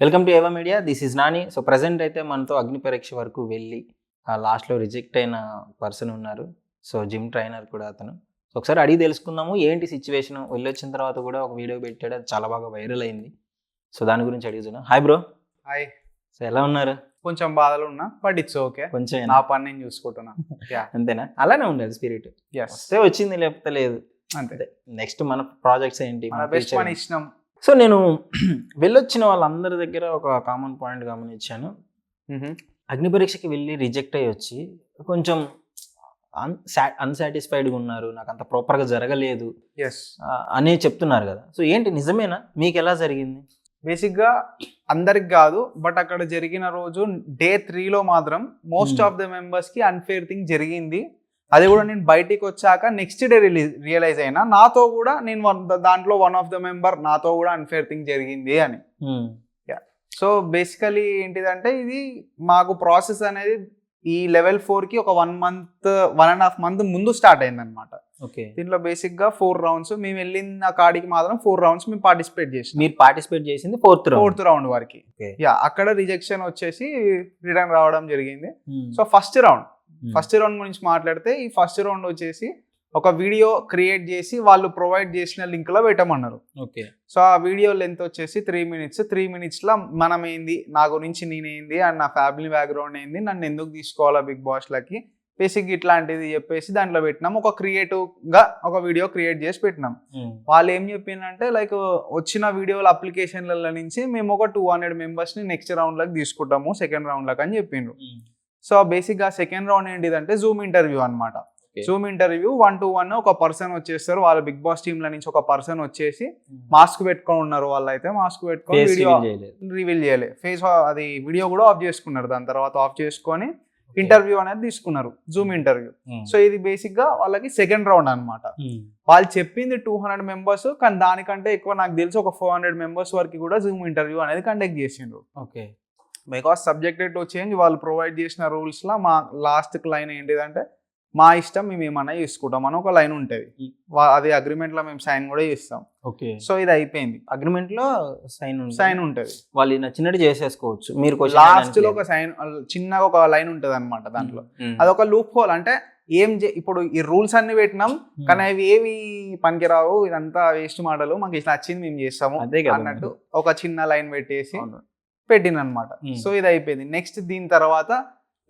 Welcome to ఏవా media. This is Nani. So present అయితే మనతో అగ్ని పరీక్ష వరకు వెళ్ళి లాస్ట్లో రిజెక్ట్ అయిన పర్సన్ ఉన్నారు. సో జిమ్ ట్రైనర్ కూడా అతను. సో ఒకసారి అడిగి తెలుసుకుందాము ఏంటి సిచ్యువేషన్. వెళ్ళొచ్చిన తర్వాత కూడా ఒక వీడియో పెట్టాడు, అది చాలా బాగా వైరల్ అయింది. సో దాని గురించి అడుగుతున్నా. Hi bro. హాయ్. సో ఎలా ఉన్నారు? కొంచెం బాధలు ఉన్నా, బట్ ఇట్స్ ఓకే. కొంచెం నా పని నేను చూసుకుంటున్నా. అంతేనా? అలానే ఉండాలి స్పిరిట్. వస్తే వచ్చింది, లేకపోతే లేదు. అంతే. నెక్స్ట్ మన ప్రాజెక్ట్స్ ఏంటి? మన బెస్ట్ పని ఇచ్చినాం. సో నేను వెళ్ళొచ్చిన వాళ్ళందరి దగ్గర ఒక కామన్ పాయింట్ గమనించాను. అగ్ని పరీక్షకి వెళ్ళి రిజెక్ట్ అయ్యి వచ్చి కొంచెం అన్సాటిస్ఫైడ్గా ఉన్నారు, నాకు అంత ప్రాపర్గా జరగలేదు అని చెప్తున్నారు కదా. సో ఏంటి, నిజమేనా? మీకు ఎలా జరిగింది? బేసిక్గా అందరికి కాదు, బట్ అక్కడ జరిగిన రోజు డే 3లో మాత్రం మోస్ట్ ఆఫ్ ద మెంబర్స్కి అన్ఫేర్ థింగ్ జరిగింది. అది కూడా నేను బయటికి వచ్చాక నెక్స్ట్ డే రియలైజ్ అయినా, నాతో కూడా నేను దాంట్లో వన్ ఆఫ్ ద మెంబర్ నాతో కూడా అన్ఫేర్ థింగ్ జరిగింది అని. సో బేసికలీ ఏంటిదంటే, ఇది మాకు ప్రాసెస్ అనేది ఈ లెవెల్ 4కి ఒక 1.5 month ముందు స్టార్ట్ అయింది అనమాట. దీంట్లో బేసిక్ గా 4 rounds. మేము వెళ్ళిన కాడికి మాత్రం 4 rounds మేము పార్టిసిపేట్ చేసి. మీరు పార్టిసిపేట్ చేసింది ఫోర్త్ రౌండ్ వరకు. అక్కడ రిజెక్షన్ వచ్చేసి రిటర్న్ రావడం జరిగింది. సో ఫస్ట్ రౌండ్ గురించి మాట్లాడితే, ఈ ఫస్ట్ రౌండ్ వచ్చేసి ఒక వీడియో క్రియేట్ చేసి వాళ్ళు ప్రొవైడ్ చేసిన లింక్ లో పెట్టమన్నారు. సో ఆ వీడియో లెంత్ వచ్చేసి 3 minutes. 3 minutes లో మనం ఏంది, నా గురించి నేనేంది అండ్ నా ఫ్యామిలీ బ్యాక్గ్రౌండ్ ఏంది, నన్ను ఎందుకు తీసుకోవాలా బిగ్ బాస్ లకి, బేసిక్ ఇట్లాంటిది చెప్పేసి దాంట్లో పెట్టినాం. ఒక క్రియేటివ్ గా ఒక వీడియో క్రియేట్ చేసి పెట్టినాం. వాళ్ళు ఏం చెప్పిందంటే, లైక్ వచ్చిన వీడియోల అప్లికేషన్ల నుంచి మేము ఒక 200 members ని నెక్స్ట్ రౌండ్ లకు తీసుకుంటాము, సెకండ్ రౌండ్ లకు అని చెప్పిండ్రు. సో బేసిక్ గా సెకండ్ రౌండ్ ఏంటిదంటే జూమ్ ఇంటర్వ్యూ అనమాట. జూమ్ ఇంటర్వ్యూ 1-to-1 ఒక పర్సన్ వచ్చేస్తారు, వాళ్ళ బిగ్ బాస్ టీంల నుంచి ఒక పర్సన్ వచ్చేసి మాస్క్ పెట్టుకొని ఉన్నారు. వాళ్ళు అయితే మాస్క్ పెట్టుకొని వీడియో రివీల్ చేయలే, ఫేస్ అది వీడియో కూడా ఆఫ్ చేసుకున్నారు. దాని తర్వాత ఆఫ్ చేసుకొని ఇంటర్వ్యూ అనేది తీసుకున్నారు, జూమ్ ఇంటర్వ్యూ. సో ఇది బేసిక్ గా వాళ్ళకి సెకండ్ రౌండ్ అనమాట. వాళ్ళు చెప్పింది 200 members, కానీ దానికంటే ఎక్కువ నాకు తెలిసి ఒక 400 members వరకు కూడా జూమ్ ఇంటర్వ్యూ అనేది కండక్ట్ చేసిండ్రు. బికాస్ సబ్జెక్టెడ్ టు చేంజ్ వాళ్ళు ప్రొవైడ్ చేసిన రూల్స్ లా మా లాస్ట్ లైన్ ఏంటిదంటే, మా ఇష్టం మేము ఏమన్నా చేసుకుంటాం అని ఒక లైన్ ఉంటుంది. అది అగ్రిమెంట్ లో మేము సైన్ కూడా చేస్తాం. సో ఇది అయిపోయింది. అగ్రిమెంట్ లో సైన్ ఉంటుంది, వాళ్ళు నచ్చినట్టు చేసేసుకోవచ్చు. మీరు లాస్ట్ లో ఒక సైన్ చిన్నగా ఒక లైన్ ఉంటుంది అనమాట. దాంట్లో అదొక లూప్ హోల్. అంటే ఇప్పుడు ఈ రూల్స్ అన్ని పెట్టినాం, కానీ అవి ఏవి పనికిరావు, ఇదంతా వేస్ట్ మాటలు, మాకు ఇట్లా నచ్చింది మేము చేస్తాము అన్నట్టు ఒక చిన్న లైన్ పెట్టేసి పెట్టినమాట. సో ఇది అయిపోయింది. నెక్స్ట్ దీని తర్వాత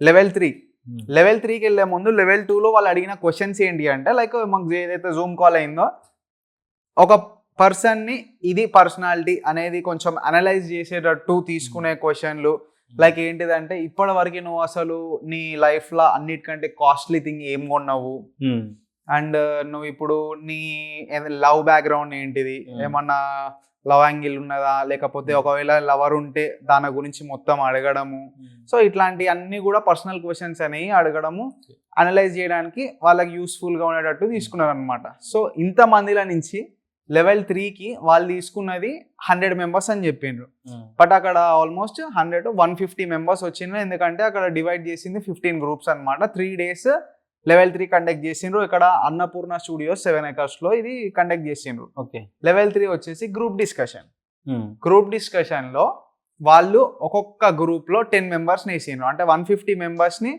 లెవెల్ 3కి వెళ్ళే ముందు లెవెల్ 2లో వాళ్ళు అడిగిన క్వశ్చన్స్ ఏంటి అంటే, లైక్ మాకు ఏదైతే జూమ్ కాల్ అయిందో, ఒక పర్సన్ ని ఇది పర్సనాలిటీ అనేది కొంచెం అనలైజ్ చేసేటట్టు తీసుకునే క్వశ్చన్లు. లైక్ ఏంటిదంటే, ఇప్పటి వరకు నువ్వు అసలు నీ లైఫ్ లో అన్నిటికంటే కాస్ట్లీ థింగ్ ఏం కొన్నావు, అండ్ నువ్వు ఇప్పుడు నీ లవ్ బ్యాక్గ్రౌండ్ ఏంటిది, ఏమన్నా లవ్ యాంగిల్ ఉన్నదా, లేకపోతే ఒకవేళ లవర్ ఉంటే దాని గురించి మొత్తం అడగడము. సో ఇట్లాంటి అన్ని కూడా పర్సనల్ క్వశ్చన్స్ అనేవి అడగడము, అనలైజ్ చేయడానికి వాళ్ళకి యూస్ఫుల్ గా ఉండేటట్టు తీసుకున్నారు అనమాట. సో ఇంత మందిల నుంచి లెవెల్ 3కి వాళ్ళు తీసుకున్నది 100 members అని చెప్పిండ్రు. బట్ అక్కడ ఆల్మోస్ట్ 150 members వచ్చిండ్రు. ఎందుకంటే అక్కడ డివైడ్ చేసింది 15 groups అనమాట. 3 days లెవెల్ 3 కండక్ట్ చేసిండ్రు. ఇక్కడ అన్నపూర్ణ స్టూడియోస్ 7 acres లో ఇది కండక్ట్ చేసిండ్రు. లెవెల్ 3 వచ్చేసి గ్రూప్ డిస్కషన్ లో వాళ్ళు ఒక్కొక్క గ్రూప్ లో 10 members వేసిండ్రు. అంటే 150 members ని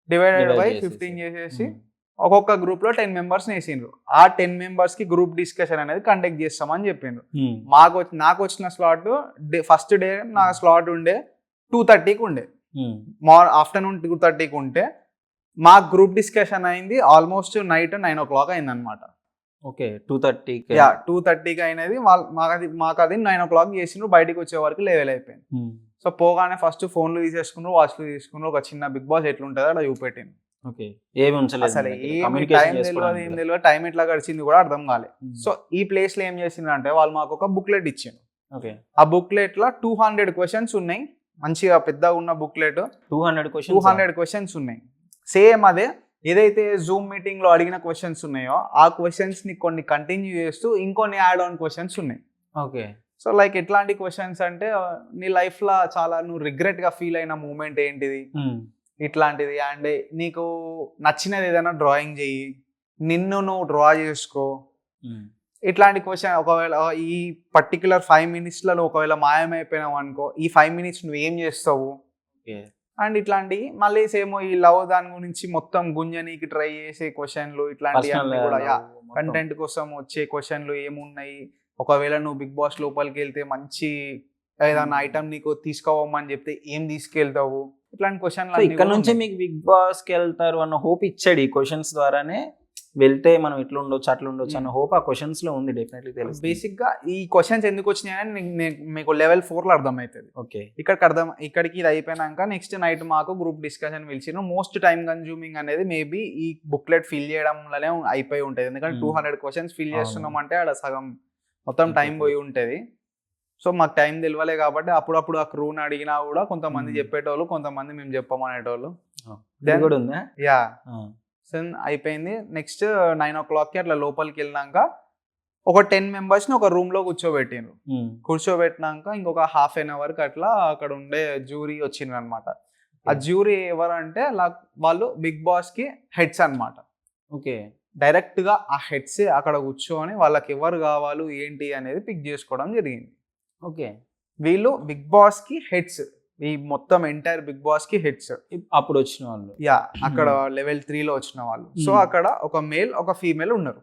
డివైడెడ్ బై 15 చేసేసి ఒక్కొక్క గ్రూప్ లో 10 members వేసిండ్రు. ఆ 10 members కి గ్రూప్ డిస్కషన్ అనేది కండక్ట్ చేస్తామని చెప్పిండ్రు. నాకు వచ్చిన స్లాట్ ఫస్ట్ డే నా స్లాట్ ఉండే 2:30కి ఉండే, ఆఫ్టర్నూన్ 2:30కి ఉంటే మా గ్రూప్ డిస్కషన్ అయింది ఆల్మోస్ట్ నైట్ 9 o'clock అయింది అనమాట. 2:30కి అయినది. మాకు అది 9 o'clock చేసిండ్రు. బయటకు వచ్చే వరకు లెవెల్ అయిపోయింది. సో పోగానే ఫస్ట్ ఫోన్లు తీసేసుకున్నారు, వాచ్లు తీసుకున్నారు, ఒక చిన్న బిగ్ బాస్ ఎట్లుంటుందో అలా చూపెట్టింది. అసలు ఏం తెలియదు, టైం ఎట్లా గడిచింది కూడా అర్థం కాలేదు. సో ఈ ప్లేస్ లో ఏం చేసిండ్రు అంటే, వాళ్ళు మాకు ఒక బుక్లెట్ ఇచ్చిండ్రు. ఆ బుక్లెట్ లో 200 questions ఉన్నాయి. మంచిగా పెద్దగా ఉన్న బుక్లెట్, 200 questions ఉన్నాయి. సేమ్ అదే ఏదైతే జూమ్ మీటింగ్ లో అడిగిన క్వశ్చన్స్ ఉన్నాయో, ఆ క్వశ్చన్స్ ని కొన్ని కంటిన్యూ చేస్తూ ఇంకొన్ని యాడ్ ఆన్ క్వశ్చన్స్ ఉన్నాయి. సో లైక్ ఎట్లాంటి క్వశ్చన్స్ అంటే, నీ లైఫ్ లో చాలా నువ్వు రిగ్రెట్ గా ఫీల్ అయిన మూమెంట్ ఏంటిది, ఇట్లాంటిది. అండ్ నీకు నచ్చినది ఏదైనా డ్రాయింగ్ చెయ్యి, నిన్ను నువ్వు డ్రా చేసుకో, ఇట్లాంటి క్వశ్చన్ ఒకవేళ ఈ పర్టికులర్ 5 minutesలలో ఒకవేళ మాయమైపోయినావు అనుకో, ఈ 5 minutes నువ్వు ఏం చేస్తావు అండ్ ఇట్లాంటివి మళ్ళీ సేమ్ ఈ లవ్ దాని గురించి మొత్తం గుంజనీకి ట్రై చేసే క్వశ్చన్లు ఇట్లాంటివి కూడా కంటెంట్ కోసం వచ్చే క్వశ్చన్లు ఏమున్నాయి, ఒకవేళ నువ్వు బిగ్ బాస్ లోపలికి వెళ్తే మంచి ఏదైనా ఐటమ్ నీకు తీసుకోవమని చెప్తే ఏం తీసుకెళ్తావు, ఇట్లాంటి క్వశ్చన్లు ఇక్కడ నుంచి మీకు బిగ్ బాస్ కి వెళ్తారు అన్న హోప్ ఇచ్చాడు ఈ క్వశ్చన్స్ ద్వారానే. వెళ్తే మనం ఇట్లా ఉండొచ్చు అట్లా ఉండొచ్చు అన్న హోప్ ఆ క్వశ్చన్స్ లో ఉంది. డెఫినెట్లీ తెలుసు. బేసిక్ గా ఈ క్వశ్చన్స్ ఎందుకు వచ్చినాయని మీకు లెవెల్ 4 లో అర్థమవుతుంది. ఓకే, ఇక్కడికి ఇది అయిపోయినాక నెక్స్ట్ నైట్ మాకు గ్రూప్ డిస్కషన్ పిలిచిన. మోస్ట్ టైం కన్జ్యూమింగ్ అనేది మేబీ ఈ బుక్లెట్ ఫిల్ చేయడంలోనే అయిపోయి ఉంటుంది. ఎందుకంటే 200 క్వశ్చన్స్ ఫిల్ చేస్తున్నాం అంటే ఆడ సగం మొత్తం టైం పోయి ఉంటుంది. సో మాకు టైం తెలియలే కాబట్టి అప్పుడప్పుడు ఆ క్రూని అడిగినా కూడా కొంతమంది చెప్పేటోళ్ళు, కొంతమంది మేము చెప్పమనేటోళ్ళు. యా సో అయిపోయింది. నెక్స్ట్ 9 o'clockకి అట్లా లోపలికి వెళ్ళినాక ఒక 10 members ఒక రూమ్ లో కూర్చోబెట్టిండ్రు. కూర్చోబెట్టినాక ఇంకొక హాఫ్ అన్ అవర్కి అట్లా అక్కడ ఉండే జ్యూరీ వచ్చిండ్రు అనమాట. ఆ జ్యూరీ ఎవరంటే వాళ్ళు బిగ్ బాస్ కి హెడ్స్ అనమాట. ఓకే, డైరెక్ట్ గా ఆ హెడ్స్ అక్కడ కూర్చొని వాళ్ళకి ఎవరు కావాలి ఏంటి అనేది పిక్ చేసుకోవడం జరిగింది. ఓకే, వీళ్ళు బిగ్ బాస్ కి హెడ్స్, ఈ మొత్తం ఎంటైర్ బిగ్ బాస్ కి హెడ్స్ అప్పుడు వచ్చిన వాళ్ళు. యా, అక్కడ లెవెల్ 3 లో వచ్చిన వాళ్ళు. సో అక్కడ ఒక మేల్ ఒక ఫీమేల్ ఉన్నారు.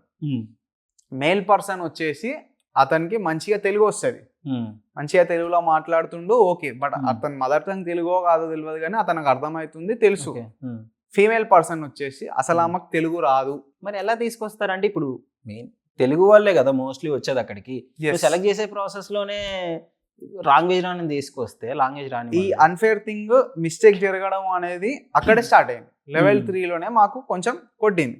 మేల్ పర్సన్ వచ్చేసి అతనికి మంచిగా తెలుగు వస్తుంది, మంచిగా తెలుగులో మాట్లాడుతుండు. ఓకే, బట్ అతని మదర్ టంగ్ తెలుగో కాదో తెలియదు కానీ అతనికి అర్థమవుతుంది, తెలుసు. ఫీమేల్ పర్సన్ వచ్చేసి అసలు ఆమెకు తెలుగు రాదు. మరి ఎలా తీసుకొస్తారంటే ఇప్పుడు మెయిన్ తెలుగు వాళ్ళే కదా మోస్ట్లీ వచ్చేది అక్కడికి. సెలెక్ట్ చేసే ప్రాసెస్ లోనే లాంగ్వేజ్ రాని తీసుకొస్తే లాంగ్వేజ్ రాని ఈ అన్ఫేర్ థింగ్ మిస్టేక్ జరగడం అనేది అక్కడే స్టార్ట్ అయింది. లెవెల్ 3 లోనే మాకు కొంచెం కొట్టింది.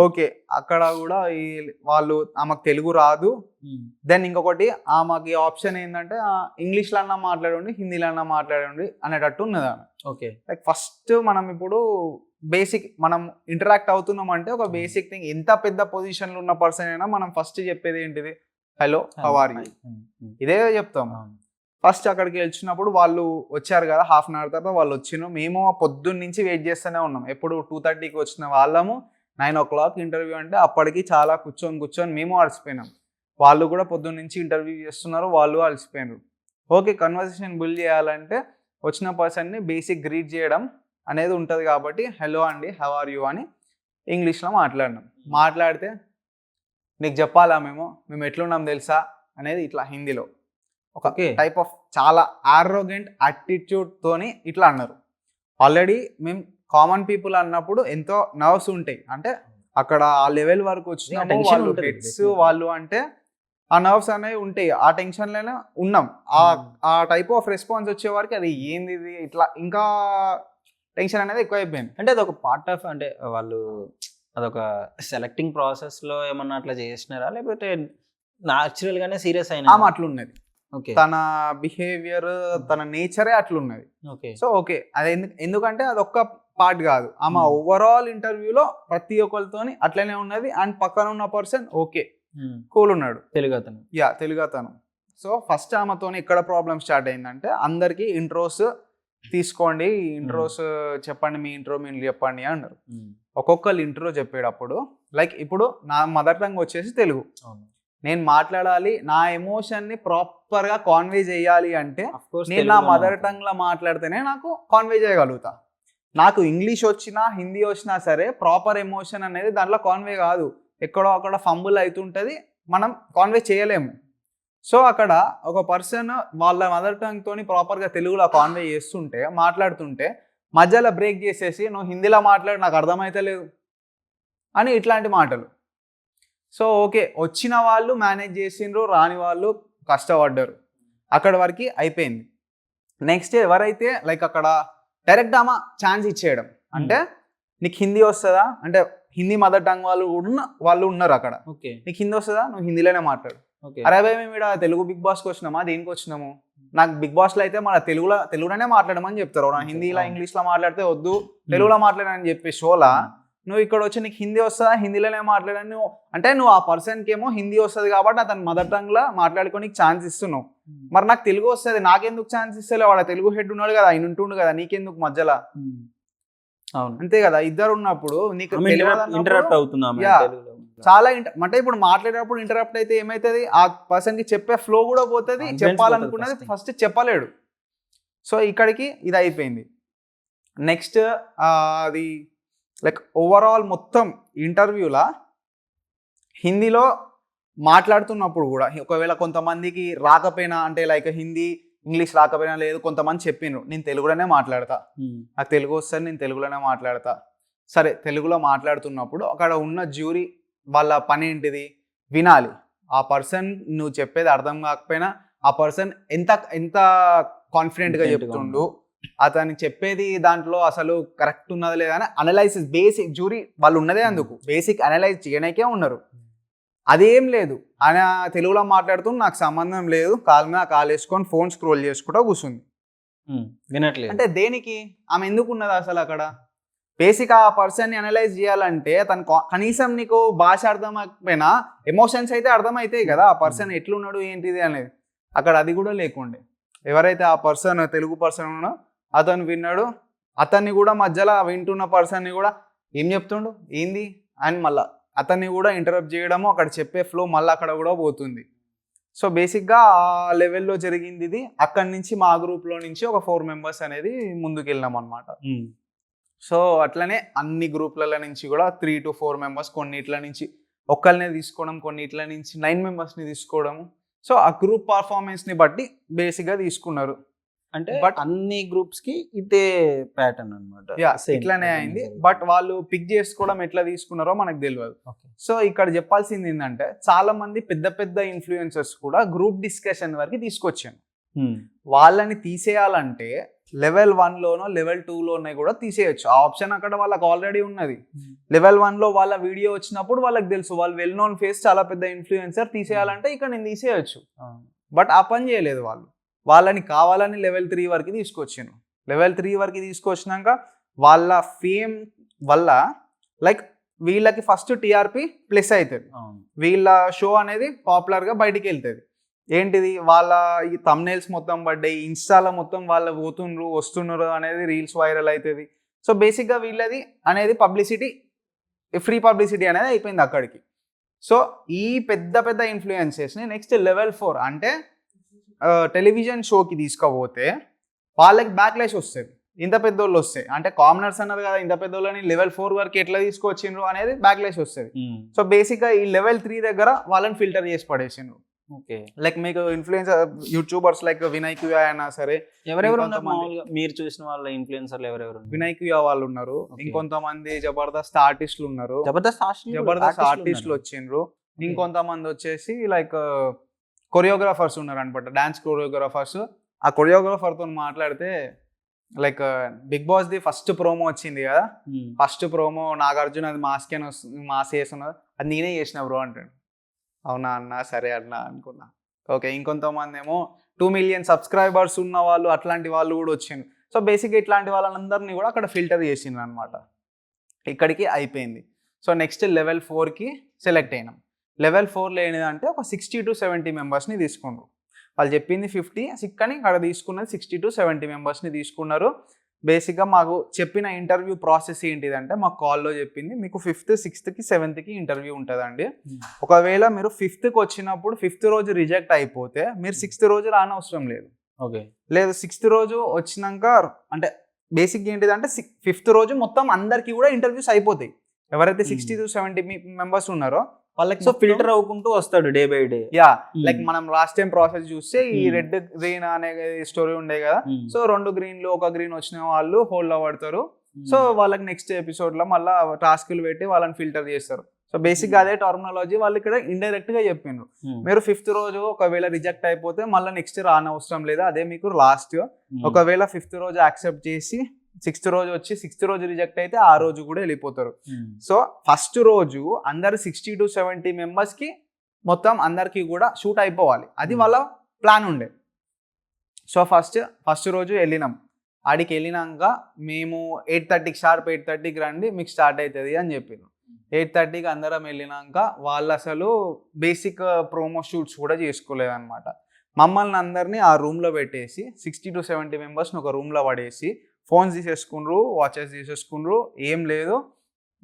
ఓకే, అక్కడ కూడా ఈ వాళ్ళు ఆమెకు తెలుగు రాదు. దెన్ ఇంకొకటి ఆమెకి ఆప్షన్ ఏంటంటే ఇంగ్లీష్లో అన్నా మాట్లాడండి, హిందీలో అన్నా మాట్లాడండి అనేటట్టు ఉన్నది ఆమె. ఓకే, లైక్ ఫస్ట్ మనం ఇప్పుడు బేసిక్ మనం ఇంటరాక్ట్ అవుతున్నాం అంటే ఒక బేసిక్ థింగ్, ఎంత పెద్ద పొజిషన్లో ఉన్న పర్సన్ అయినా మనం ఫస్ట్ చెప్పేది ఏంటిది, హలో హౌ ఆర్ యూ, ఇదే చెప్తాం. ఫస్ట్ అక్కడికి వచ్చినప్పుడు వాళ్ళు వచ్చారు కదా, హాఫ్ అన్ అవర్ తర్వాత వాళ్ళు వచ్చినాం. మేము పొద్దున్న నుంచి వెయిట్ చేస్తూనే ఉన్నాం. ఎప్పుడు 2:30కి వచ్చిన వాళ్ళము 9 o'clock ఇంటర్వ్యూ అంటే అప్పటికి చాలా కూర్చొని మేము అలసిపోయినాం. వాళ్ళు కూడా పొద్దున్న నుంచి ఇంటర్వ్యూ చేస్తున్నారు, వాళ్ళు అలసిపోయినారు. ఓకే, కన్వర్సేషన్ బిల్డ్ చేయాలంటే వచ్చిన పర్సన్ని బేసిక్ గ్రీట్ చేయడం అనేది ఉంటుంది కాబట్టి హలో అండి, హౌ ఆర్ యూ అని ఇంగ్లీష్లో మాట్లాడినాం. మాట్లాడితే నీకు చెప్పాలా మేము ఎట్లున్నాం తెలుసా అనేది ఇట్లా హిందీలో ఒక టైప్ ఆఫ్ చాలా ఆరోగెంట్ యాటిట్యూడ్ తోని ఇట్లా అన్నారు. ఆల్రెడీ మేము కామన్ పీపుల్ అన్నప్పుడు ఎంతో నర్వ్స్ ఉంటాయి, అంటే అక్కడ ఆ లెవెల్ వరకు వచ్చిన వాళ్ళు హెడ్స్ వాళ్ళు అంటే ఆ నర్వ్స్ అనేవి ఉంటాయి. ఆ టెన్షన్లోనే ఉన్నాం. ఆ టైప్ ఆఫ్ రెస్పాన్స్ వచ్చే వరకు అది ఏంది ఇట్లా ఇంకా టెన్షన్ అనేది ఎక్కువ అయిపోయింది. అంటే అదొక పార్ట్ ఆఫ్, అంటే వాళ్ళు అదొక సెలెక్టింగ్ ప్రాసెస్ లో ఏమన్నా అట్లా చేసినారా, లేకపోతే న్యాచురల్ గానే సీరియస్ అయినా అట్లున్నది. తన బిహేవియర్, తన నేచరే అట్లున్నది. సో ఓకే, అది ఎందుకంటే అది ఒక్క పార్ట్ కాదు, ఆమె ఓవరాల్ ఇంటర్వ్యూలో ప్రతి ఒక్కరితోని అట్లనే ఉన్నది. అండ్ పక్కన ఉన్న పర్సన్ ఓకే కూల్ ఉన్నాడు, తెలుగు అతను. సో ఫస్ట్ ఆమెతో ఎక్కడ ప్రాబ్లమ్ స్టార్ట్ అయిందంటే, అందరికి ఇంట్రోస్ తీసుకోండి, ఇంట్రోస్ చెప్పండి, మీ ఇంట్రో మీరు చెప్పండి అన్నారు. ఒక్కొక్కరు ఇంట్రో చెప్పేటప్పుడు లైక్ ఇప్పుడు నా మదర్ టంగ్ వచ్చేసి తెలుగు, నేను మాట్లాడాలి, నా ఎమోషన్ ని ప్రాపర్ గా కాన్వే చేయాలి అంటే నేను నా మదర్ టంగ్ లో మాట్లాడితేనే నాకు కాన్వే చేయగలుగుతా. నాకు ఇంగ్లీష్ వచ్చినా హిందీ వచ్చినా సరే ప్రాపర్ ఎమోషన్ అనేది దాంట్లో కాన్వే కాదు, ఎక్కడో అక్కడ ఫంబుల్ అవుతుంటది, మనం కాన్వే చేయలేము. సో అక్కడ ఒక పర్సన్ వాళ్ళ మదర్ టంగ్ తోని ప్రాపర్ గా తెలుగులో కాన్వే చేస్తుంటే, మాట్లాడుతుంటే మధ్యలో బ్రేక్ చేసేసి నువ్వు హిందీలో మాట్లాడి నాకు అర్థమైతే లేదు అని ఇట్లాంటి మాటలు. సో ఓకే, వచ్చిన వాళ్ళు మేనేజ్ చేసిండ్రు, రాని వాళ్ళు కష్టపడ్డారు, అక్కడ వరకు అయిపోయింది. నెక్స్ట్ ఎవరైతే లైక్ అక్కడ డైరెక్ట్ ఆమె ఛాన్స్ ఇచ్చేయడం, అంటే నీకు హిందీ వస్తుందా అంటే హిందీ మదర్ టంగ్ వాళ్ళు ఉన్నారు అక్కడ, నీకు హిందీ వస్తుందా, నువ్వు హిందీలోనే మాట్లాడు. అరే భయ్ మేము ఇక్కడ తెలుగు బిగ్ బాస్కి వచ్చినామా, దేనికి వచ్చినాము, నాకు బిగ్ బాస్లో అయితే మన తెలుగులోనే మాట్లాడమని చెప్తారు, నా హిందీలో ఇంగ్లీష్లో మాట్లాడితే వద్దు తెలుగులో మాట్లాడని చెప్పి షోలా నువ్వు ఇక్కడ వచ్చి నీకు హిందీ వస్తుందా, హిందీలోనే మాట్లాడని నువ్వు అంటే నువ్వు ఆ పర్సన్కి ఏమో హిందీ వస్తుంది కాబట్టి అతను మదర్ టంగ్లో మాట్లాడుకోనికి ఛాన్స్ ఇస్తున్నావు. మరి నాకు తెలుగు వస్తుంది, నాకెందుకు ఛాన్స్ ఇస్తలే, వాడు తెలుగు హెడ్ ఉన్నాడు కదా, ఆయన ఉంటుండు కదా, నీకెందుకు మధ్యలో, అంతే కదా. ఇద్దరు ఉన్నప్పుడు నీకు ఇంటరప్ట్ అవుతుందా? చాలా అంటే ఇప్పుడు మాట్లాడేటప్పుడు ఇంటరప్ట్ అయితే ఏమవుతుంది, ఆ పర్సన్కి చెప్పే ఫ్లో కూడా పోతుంది, చెప్పాలనుకున్నది ఫస్ట్ చెప్పలేడు. సో ఇక్కడికి ఇది అయిపోయింది. నెక్స్ట్ అది లైక్ ఓవరాల్ మొత్తం ఇంటర్వ్యూలా హిందీలో మాట్లాడుతున్నప్పుడు కూడా ఒకవేళ కొంతమందికి రాకపోయినా, అంటే లైక్ హిందీ ఇంగ్లీష్ రాకపోయినా లేదు, కొంతమంది చెప్పిండ్రు నేను తెలుగులోనే మాట్లాడతా, నాకు తెలుగు వస్తుంది, నేను తెలుగులోనే మాట్లాడతా. సరే, తెలుగులో మాట్లాడుతున్నప్పుడు అక్కడ ఉన్న జ్యూరీ వాళ్ళ పని ఏంటిది, వినాలి. ఆ పర్సన్ నువ్వు చెప్పేది అర్థం కాకపోయినా ఆ పర్సన్ ఎంత ఎంత కాన్ఫిడెంట్గా చెప్తుండు, అతను చెప్పేది దాంట్లో అసలు కరెక్ట్ ఉన్నది లేదా అని అనలైసిస్, బేసిక్ జ్యూరీ వాళ్ళు ఉన్నదే అందుకు, బేసిక్ అనలైజ్ చేయడానికే ఉన్నారు. అదేం లేదు, ఆయన తెలుగులో మాట్లాడుతూ నాకు సంబంధం లేదు, కాలు మీద కాలు వేసుకొని ఫోన్ స్క్రోల్ చేసుకుంటూ కూర్చుంది. వినట్లేదు అంటే దేనికి, ఆమె ఎందుకు ఉన్నది అసలు అక్కడ? బేసిక్ ఆ పర్సన్ని అనలైజ్ చేయాలంటే తను కనీసం నీకు భాష అర్థమైపోయినా ఎమోషన్స్ అయితే అర్థమవుతాయి కదా, ఆ పర్సన్ ఎట్లున్నాడు ఏంటిది అనేది. అక్కడ అది కూడా లేకుండే. ఎవరైతే ఆ పర్సన్ తెలుగు పర్సన్ ఉన్నాడో అతను విన్నాడు, అతన్ని కూడా మధ్యలో వింటున్న పర్సన్ని కూడా ఏం చెప్తుండు ఏంది అని మళ్ళీ అతన్ని కూడా ఇంటరప్ట్ చేయడము, అక్కడ చెప్పే ఫ్లో మళ్ళీ అక్కడ కూడా పోతుంది. సో బేసిక్గా ఆ లెవెల్లో జరిగింది ఇది. అక్కడి నుంచి మా గ్రూప్లో నుంచి ఒక 4 మెంబర్స్ అనేది ముందుకు వెళ్ళినాం అనమాట. సో అట్లనే అన్ని గ్రూప్ల నుంచి కూడా 3 to 4 మెంబర్స్, కొన్నిట్ల నుంచి ఒక్కరినే తీసుకోవడం, కొన్నిట్ల నుంచి 9 మెంబర్స్ని తీసుకోవడము. సో ఆ గ్రూప్ పర్ఫార్మెన్స్ని బట్టి బేసిక్గా తీసుకున్నారు. అంటే బట్ అన్ని గ్రూప్స్ కి ఇదే ప్యాటర్న్ అనమాట. ఇట్లానే అయింది. బట్ వాళ్ళు పిక్ చేసుకోవడం ఎట్లా తీసుకున్నారో మనకు తెలియదు. సో ఇక్కడ చెప్పాల్సింది ఏంటంటే చాలా మంది పెద్ద పెద్ద ఇన్ఫ్లుయెన్సర్స్ కూడా గ్రూప్ డిస్కషన్ వరకు తీసుకొచ్చాను. వాళ్ళని తీసేయాలంటే లెవెల్ 1లోనో లెవెల్ 2లోనే కూడా తీసేయచ్చు. ఆ ఆప్షన్ అక్కడ వాళ్ళకి ఆల్రెడీ ఉన్నది. లెవెల్ 1లో వాళ్ళ వీడియో వచ్చినప్పుడు వాళ్ళకి తెలుసు వాళ్ళు వెల్ నోన్ ఫేస్, చాలా పెద్ద ఇన్ఫ్లుయెన్సర్, తీసేయాలంటే ఇక్కడ నేను తీసేయచ్చు. బట్ ఆ పని చేయలేదు వాళ్ళు. వాళ్ళని కావాలని లెవెల్ 3 వరకు తీసుకొచ్చాను. లెవెల్ 3 వరకు తీసుకొచ్చినాక వాళ్ళ ఫేమ్ వల్ల లైక్ వీళ్ళకి ఫస్ట్ టీఆర్పీ ప్లస్ అవుతుంది, వీళ్ళ షో అనేది పాపులర్గా బయటికి వెళ్తుంది. ఏంటిది, వాళ్ళ ఈ థంబ్నెయిల్స్ మొత్తం పడ్డాయి, ఇన్స్టాలో మొత్తం వాళ్ళు పోతుండ్రు వస్తున్నారు అనేది రీల్స్ వైరల్ అవుతుంది. సో బేసిక్గా వీళ్ళది అనేది పబ్లిసిటీ, ఫ్రీ పబ్లిసిటీ అనేది అయిపోయింది అక్కడికి. సో ఈ పెద్ద పెద్ద ఇన్ఫ్లుయెన్సెస్ని నెక్స్ట్ లెవెల్ 4 అంటే టెలివిజన్ షోకి తీసుకుపోతే వాళ్ళకి బ్యాక్లాష్ వస్తుంది. ఇంత పెద్దోళ్ళు వస్తాయి అంటే కామనర్స్ అన్నారు కదా, ఇంత పెద్దోళ్ళని లెవెల్ 4 వరకు ఎట్లా తీసుకొచ్చిండ్రు అనేది బ్యాక్లాష్ వస్తుంది. సో బేసిక్గా ఈ లెవెల్ 3 దగ్గర వాళ్ళని ఫిల్టర్ చేసి పడేసిండ్రు. ఓకే, లైక్ మీకు ఇన్ఫ్లుయెన్సర్ యూట్యూబర్స్ లైక్ వినయ్ క్యూయా అయినా సరే, ఎవరెవరు మీరు చూసిన వాళ్ళ ఇన్ఫ్లుయెన్సర్లు ఎవరెవరు? వినయ్ క్యూయా వాళ్ళు ఉన్నారు, ఇంకొంతమంది జబర్దస్త్ ఆర్టిస్టులు ఉన్నారు, జబర్దస్త్ ఆర్టిస్టులు వచ్చిండ్రు, ఇంకొంతమంది వచ్చేసి లైక్ కొరియోగ్రాఫర్స్ ఉన్నారు అనమాట, డాన్స్ కొరియోగ్రాఫర్స్. ఆ కొరియోగ్రాఫర్తో మాట్లాడితే like big boss the first promo వచ్చింది కదా, ఫస్ట్ ప్రోమో నాగార్జున అది మాస్ చేస్తున్నది, అది నేనే చేసిన బ్రో అంటాడు. అవునా అన్న, సరే అన్న అనుకున్నా. ఓకే, ఇంకొంతమంది ఏమో 2 million సబ్స్క్రైబర్స్ ఉన్న వాళ్ళు, అట్లాంటి వాళ్ళు కూడా వచ్చిండ్రు. సో బేసిక్గా ఇట్లాంటి వాళ్ళందరినీ కూడా అక్కడ ఫిల్టర్ చేసిండ్రు అనమాట. ఇక్కడికి అయిపోయింది. సో నెక్స్ట్ లెవెల్ 4కి సెలెక్ట్ అయినాం. లెవెల్ 4లో ఏంటంటే ఒక 60 to 70 మెంబర్స్ని తీసుకున్నారు. వాళ్ళు చెప్పింది 50 కానీ అక్కడ తీసుకున్నది 60 to 70 మెంబర్స్ని తీసుకున్నారు. బేసిక్గా మాకు చెప్పిన ఇంటర్వ్యూ ప్రాసెస్ ఏంటిదంటే మాకు కాల్లో చెప్పింది మీకు 5th, 6th, 7th ఇంటర్వ్యూ ఉంటుందండి. ఒకవేళ మీరు 5th వచ్చినప్పుడు 5th రోజు రిజెక్ట్ అయిపోతే మీరు 6th రోజు రానవసరం లేదు. ఓకే, లేదు 6th రోజు వచ్చినాక అంటే బేసిక్ ఏంటిదంటే 5th రోజు మొత్తం అందరికీ కూడా ఇంటర్వ్యూస్ అయిపోతాయి. ఎవరైతే 60 to 70 మెంబర్స్ ఉన్నారో వాళ్ళకి. సో ఫిల్టర్ అవ్వకుంటూ వస్తాడు డే బై డే. లైక్ మనం లాస్ట్ టైం ప్రాసెస్ చూస్తే ఈ రెడ్ గ్రీన్ అనే స్టోరీ ఉండే కదా. సో 2 గ్రీన్లు 1 గ్రీన్ వచ్చిన వాళ్ళు హోల్డ్ అవ్వడతారు. సో వాళ్ళకి నెక్స్ట్ ఎపిసోడ్ లో మళ్ళీ టాస్క్లు పెట్టి వాళ్ళని ఫిల్టర్ చేస్తారు. సో బేసిక్ గా అదే టర్మినాలజీ వాళ్ళు ఇక్కడ ఇండైరెక్ట్ గా చెప్పిండ్రు. మీరు 5th రోజు ఒకవేళ రిజెక్ట్ అయిపోతే మళ్ళీ నెక్స్ట్ రానవసరం లేదు, అదే మీకు లాస్ట్. ఒకవేళ 5th రోజు యాక్సెప్ట్ చేసి 6th రోజు వచ్చి 6th రోజు రిజెక్ట్ అయితే ఆ రోజు కూడా వెళ్ళిపోతారు. సో ఫస్ట్ రోజు అందరు 60 to 70 మెంబర్స్కి మొత్తం అందరికీ కూడా షూట్ అయిపోవాలి, అది వాళ్ళ ప్లాన్ ఉండే. సో ఫస్ట్ రోజు వెళ్ళినాం. ఆడికి వెళ్ళినాక మేము 8:30 షార్ప్ 8:30కి రండి మీకు స్టార్ట్ అవుతుంది అని చెప్పారు. 8:30కి అందరం వెళ్ళినాక వాళ్ళు అసలు బేసిక్ ప్రోమో షూట్స్ కూడా చేసుకోలేదన్నమాట. మమ్మల్ని అందరినీ ఆ రూమ్లో పెట్టేసి 60 to 70 మెంబర్స్ని ఒక రూమ్లో పడేసి ఫోన్స్ తీసేసుకుండ్రు, వాచెస్ తీసేసుకుండ్రు, ఏం లేదు.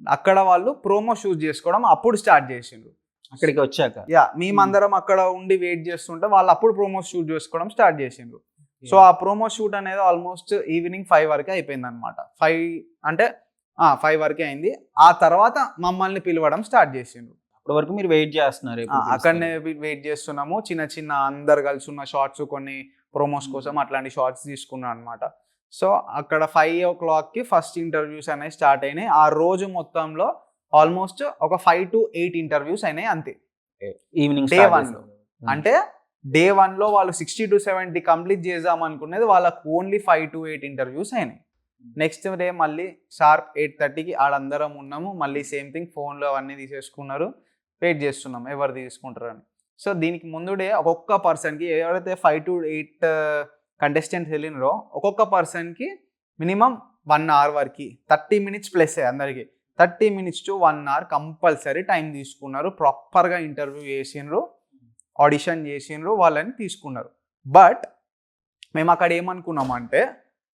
అక్కడ వాళ్ళు ప్రోమో షూట్ చేసుకోవడం అప్పుడు స్టార్ట్ చేసిండ్రు. అక్కడికి వచ్చాక మేమందరం అక్కడ ఉండి వెయిట్ చేస్తుంటే వాళ్ళు అప్పుడు ప్రోమో షూట్ చేసుకోవడం స్టార్ట్ చేసిండ్రు. సో ఆ ప్రోమో షూట్ అనేది ఆల్మోస్ట్ ఈవినింగ్ 5 వరకే అయిపోయింది అనమాట. 5 వరకే అయింది. ఆ తర్వాత మమ్మల్ని పిలవడం స్టార్ట్ చేసిండ్రు. అప్పటి వరకు మీరు వెయిట్ చేస్తున్నారు? అక్కడనే వెయిట్ చేస్తున్నాము. చిన్న చిన్న అందరు కలిసి ఉన్న షార్ట్స్, కొన్ని ప్రోమోస్ కోసం అట్లాంటి షార్ట్స్ తీసుకున్నాం అనమాట. సో అక్కడ 5 o'clockకి ఫస్ట్ ఇంటర్వ్యూస్ అనేవి స్టార్ట్ అయినాయి. ఆ రోజు మొత్తంలో ఆల్మోస్ట్ ఒక 5 to 8 ఇంటర్వ్యూస్ అయినాయి అంతే. ఈవినింగ్ డే 1లో అంటే డే 1లో వాళ్ళు 60 to 70 కంప్లీట్ చేద్దాం అనుకునేది వాళ్ళకు ఓన్లీ 5 to 8 ఇంటర్వ్యూస్ అయినాయి. నెక్స్ట్ డే మళ్ళీ షార్ప్ 8:30కి ఆడందరం ఉన్నాము. మళ్ళీ సేమ్ థింగ్, ఫోన్లో అవన్నీ తీసేసుకున్నారు. వెయిట్ చేస్తున్నాం ఎవరు తీసుకుంటారని. సో దీనికి ముందు డే ఒక్కొక్క పర్సన్కి, ఎవరైతే 5 to 8 కంటెస్టెంట్స్ వెళ్ళినారో ఒక్కొక్క పర్సన్కి మినిమం 1 hour వరకు 30 minutes ప్లస్ అందరికి 30 minutes to 1 hour compulsory time తీసుకున్నారు. ప్రాపర్గా ఇంటర్వ్యూ చేసిండ్రు, ఆడిషన్ చేసిండ్రు, వాళ్ళని తీసుకున్నారు. బట్ మేము అక్కడ ఏమనుకున్నామంటే,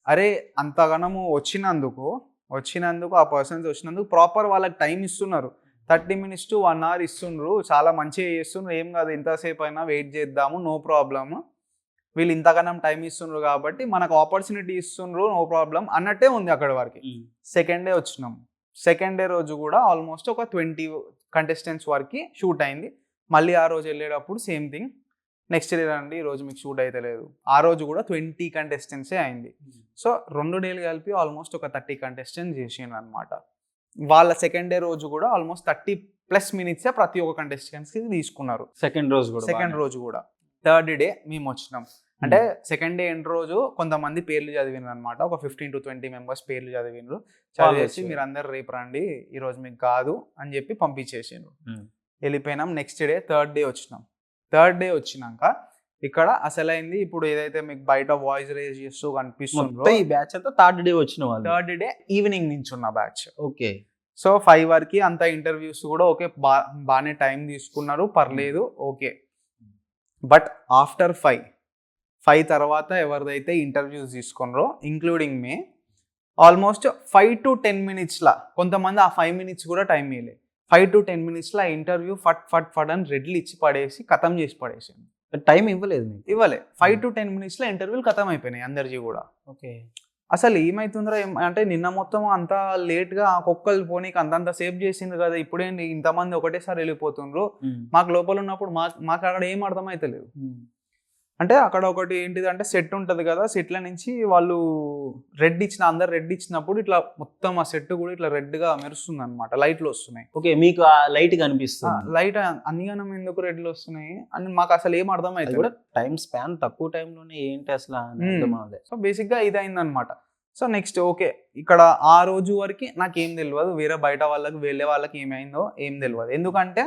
అరే అంతగానము వచ్చినందుకు ఆ పర్సన్స్ వచ్చినందుకు ప్రాపర్ వాళ్ళకి టైం ఇస్తున్నారు. 30 minutes to 1 hour ఇస్తుండ్రు, చాలా మంచిగా చేస్తుండ్రు, ఏం కాదు ఎంతసేపు అయినా వెయిట్ చేద్దాము, నో ప్రాబ్లమ్. వీళ్ళు ఇంతగానం టైం ఇస్తుండ్రు కాబట్టి మనకు ఆపర్చునిటీ ఇస్తుండ్రు, నో ప్రాబ్లం అన్నట్టే ఉంది అక్కడ వరకు. సెకండ్ డే వచ్చినాం. సెకండ్ డే రోజు కూడా ఆల్మోస్ట్ ఒక 20 కంటెస్టెంట్స్ వరకు షూట్ అయింది. మళ్ళీ ఆ రోజు వెళ్ళేటప్పుడు సేమ్ థింగ్, నెక్స్ట్ డే రండి ఈరోజు మీకు షూట్ అయితే లేదు. ఆ రోజు కూడా 20 కంటెస్టెంట్సే అయింది. సో 2 డేలు కలిపి ఆల్మోస్ట్ ఒక 30 కంటెస్టెంట్స్ చేసిండ్రు అనమాట. వాళ్ళ సెకండ్ డే రోజు కూడా ఆల్మోస్ట్ 30+ minutes ప్రతి ఒక్క కంటెస్టెంట్స్కి తీసుకున్నారు. సెకండ్ రోజు కూడా. థర్డ్ డే మేము వచ్చినాం. అంటే సెకండ్ డే ఎండ్ రోజు కొంతమంది పేర్లు చదివినారు అనమాట. ఒక 15 to 20 members పేర్లు చదివేసి మీరు అందరు రేపు రండి, ఈరోజు మీకు కాదు అని చెప్పి పంపించేసిండ్రు. వెళ్ళిపోయినాం. నెక్స్ట్ డే థర్డ్ డే వచ్చినాం. థర్డ్ డే వచ్చినాక ఇక్కడ అసలైంది, ఇప్పుడు ఏదైతే మీకు బయట వాయిస్ రేజ్ చేస్తూ కనిపిస్తుందో ఈ బ్యాచ్ అంతా థర్డ్ డే వచ్చిన వాళ్ళు. థర్డ్ డే ఈవినింగ్ నుంచి ఉన్న బ్యాచ్. ఓకే. సో 5 వరకు అంత ఇంటర్వ్యూస్ కూడా ఓకే, బాగానే టైం తీసుకున్నారు, పర్లేదు, ఓకే. బట్ ఆఫ్టర్ 5 తర్వాత ఎవరిదైతే ఇంటర్వ్యూస్ తీసుకున్నారో including May, almost 5 to 10 minutes కొంతమంది ఆ 5 minutes కూడా టైం ఇవ్వలేదు. 5 to 10 minutes ఇంటర్వ్యూ ఫట్ అని రెడ్లు ఇచ్చి పడేసి ఖతం చేసి పడేసాను. టైం ఇవ్వలేదు మీకు? ఇవ్వలే. 5 to 10 minutes ఇంటర్వ్యూలు ఖతం అయిపోయినాయి అందరికీ కూడా. ఓకే. అసలు ఏమైతుందో అంటే నిన్న మొత్తం అంతా లేట్గా కుక్కలు పోనీకి అంతంత సేవ్ చేసిండ్రు కదా, ఇప్పుడేంటి ఇంతమంది ఒకటేసారి వెళ్ళిపోతుండ్రు. మాకు లోపల ఉన్నప్పుడు మాకు అక్కడ ఏం అర్థమైతలేదు. అంటే అక్కడ ఒకటి ఏంటిదంటే సెట్ ఉంటుంది కదా, సెట్ల నుంచి వాళ్ళు అందరు రెడ్ ఇచ్చినప్పుడు ఇట్లా మొత్తం ఆ సెట్ కూడా ఇట్లా రెడ్గా మెరుస్తుంది అనమాట, లైట్లు వస్తున్నాయి. ఓకే, మీకు ఆ లైట్ కనిపిస్తుంది. లైట్ అన్నిగానం ఎందుకు రెడ్లు వస్తున్నాయి అని మాకు అసలు ఏం అర్థమైతే కూడా టైం స్పాన్ తక్కువ టైంలోనే ఏంటి అసలు. సో బేసిక్గా ఇది అయిందనమాట. సో నెక్స్ట్ ఓకే, ఇక్కడ ఆ రోజు వరకు నాకేం తెలియదు, వేరే బయట వాళ్ళకి వెళ్ళే వాళ్ళకి ఏమైందో ఏం తెలియదు. ఎందుకంటే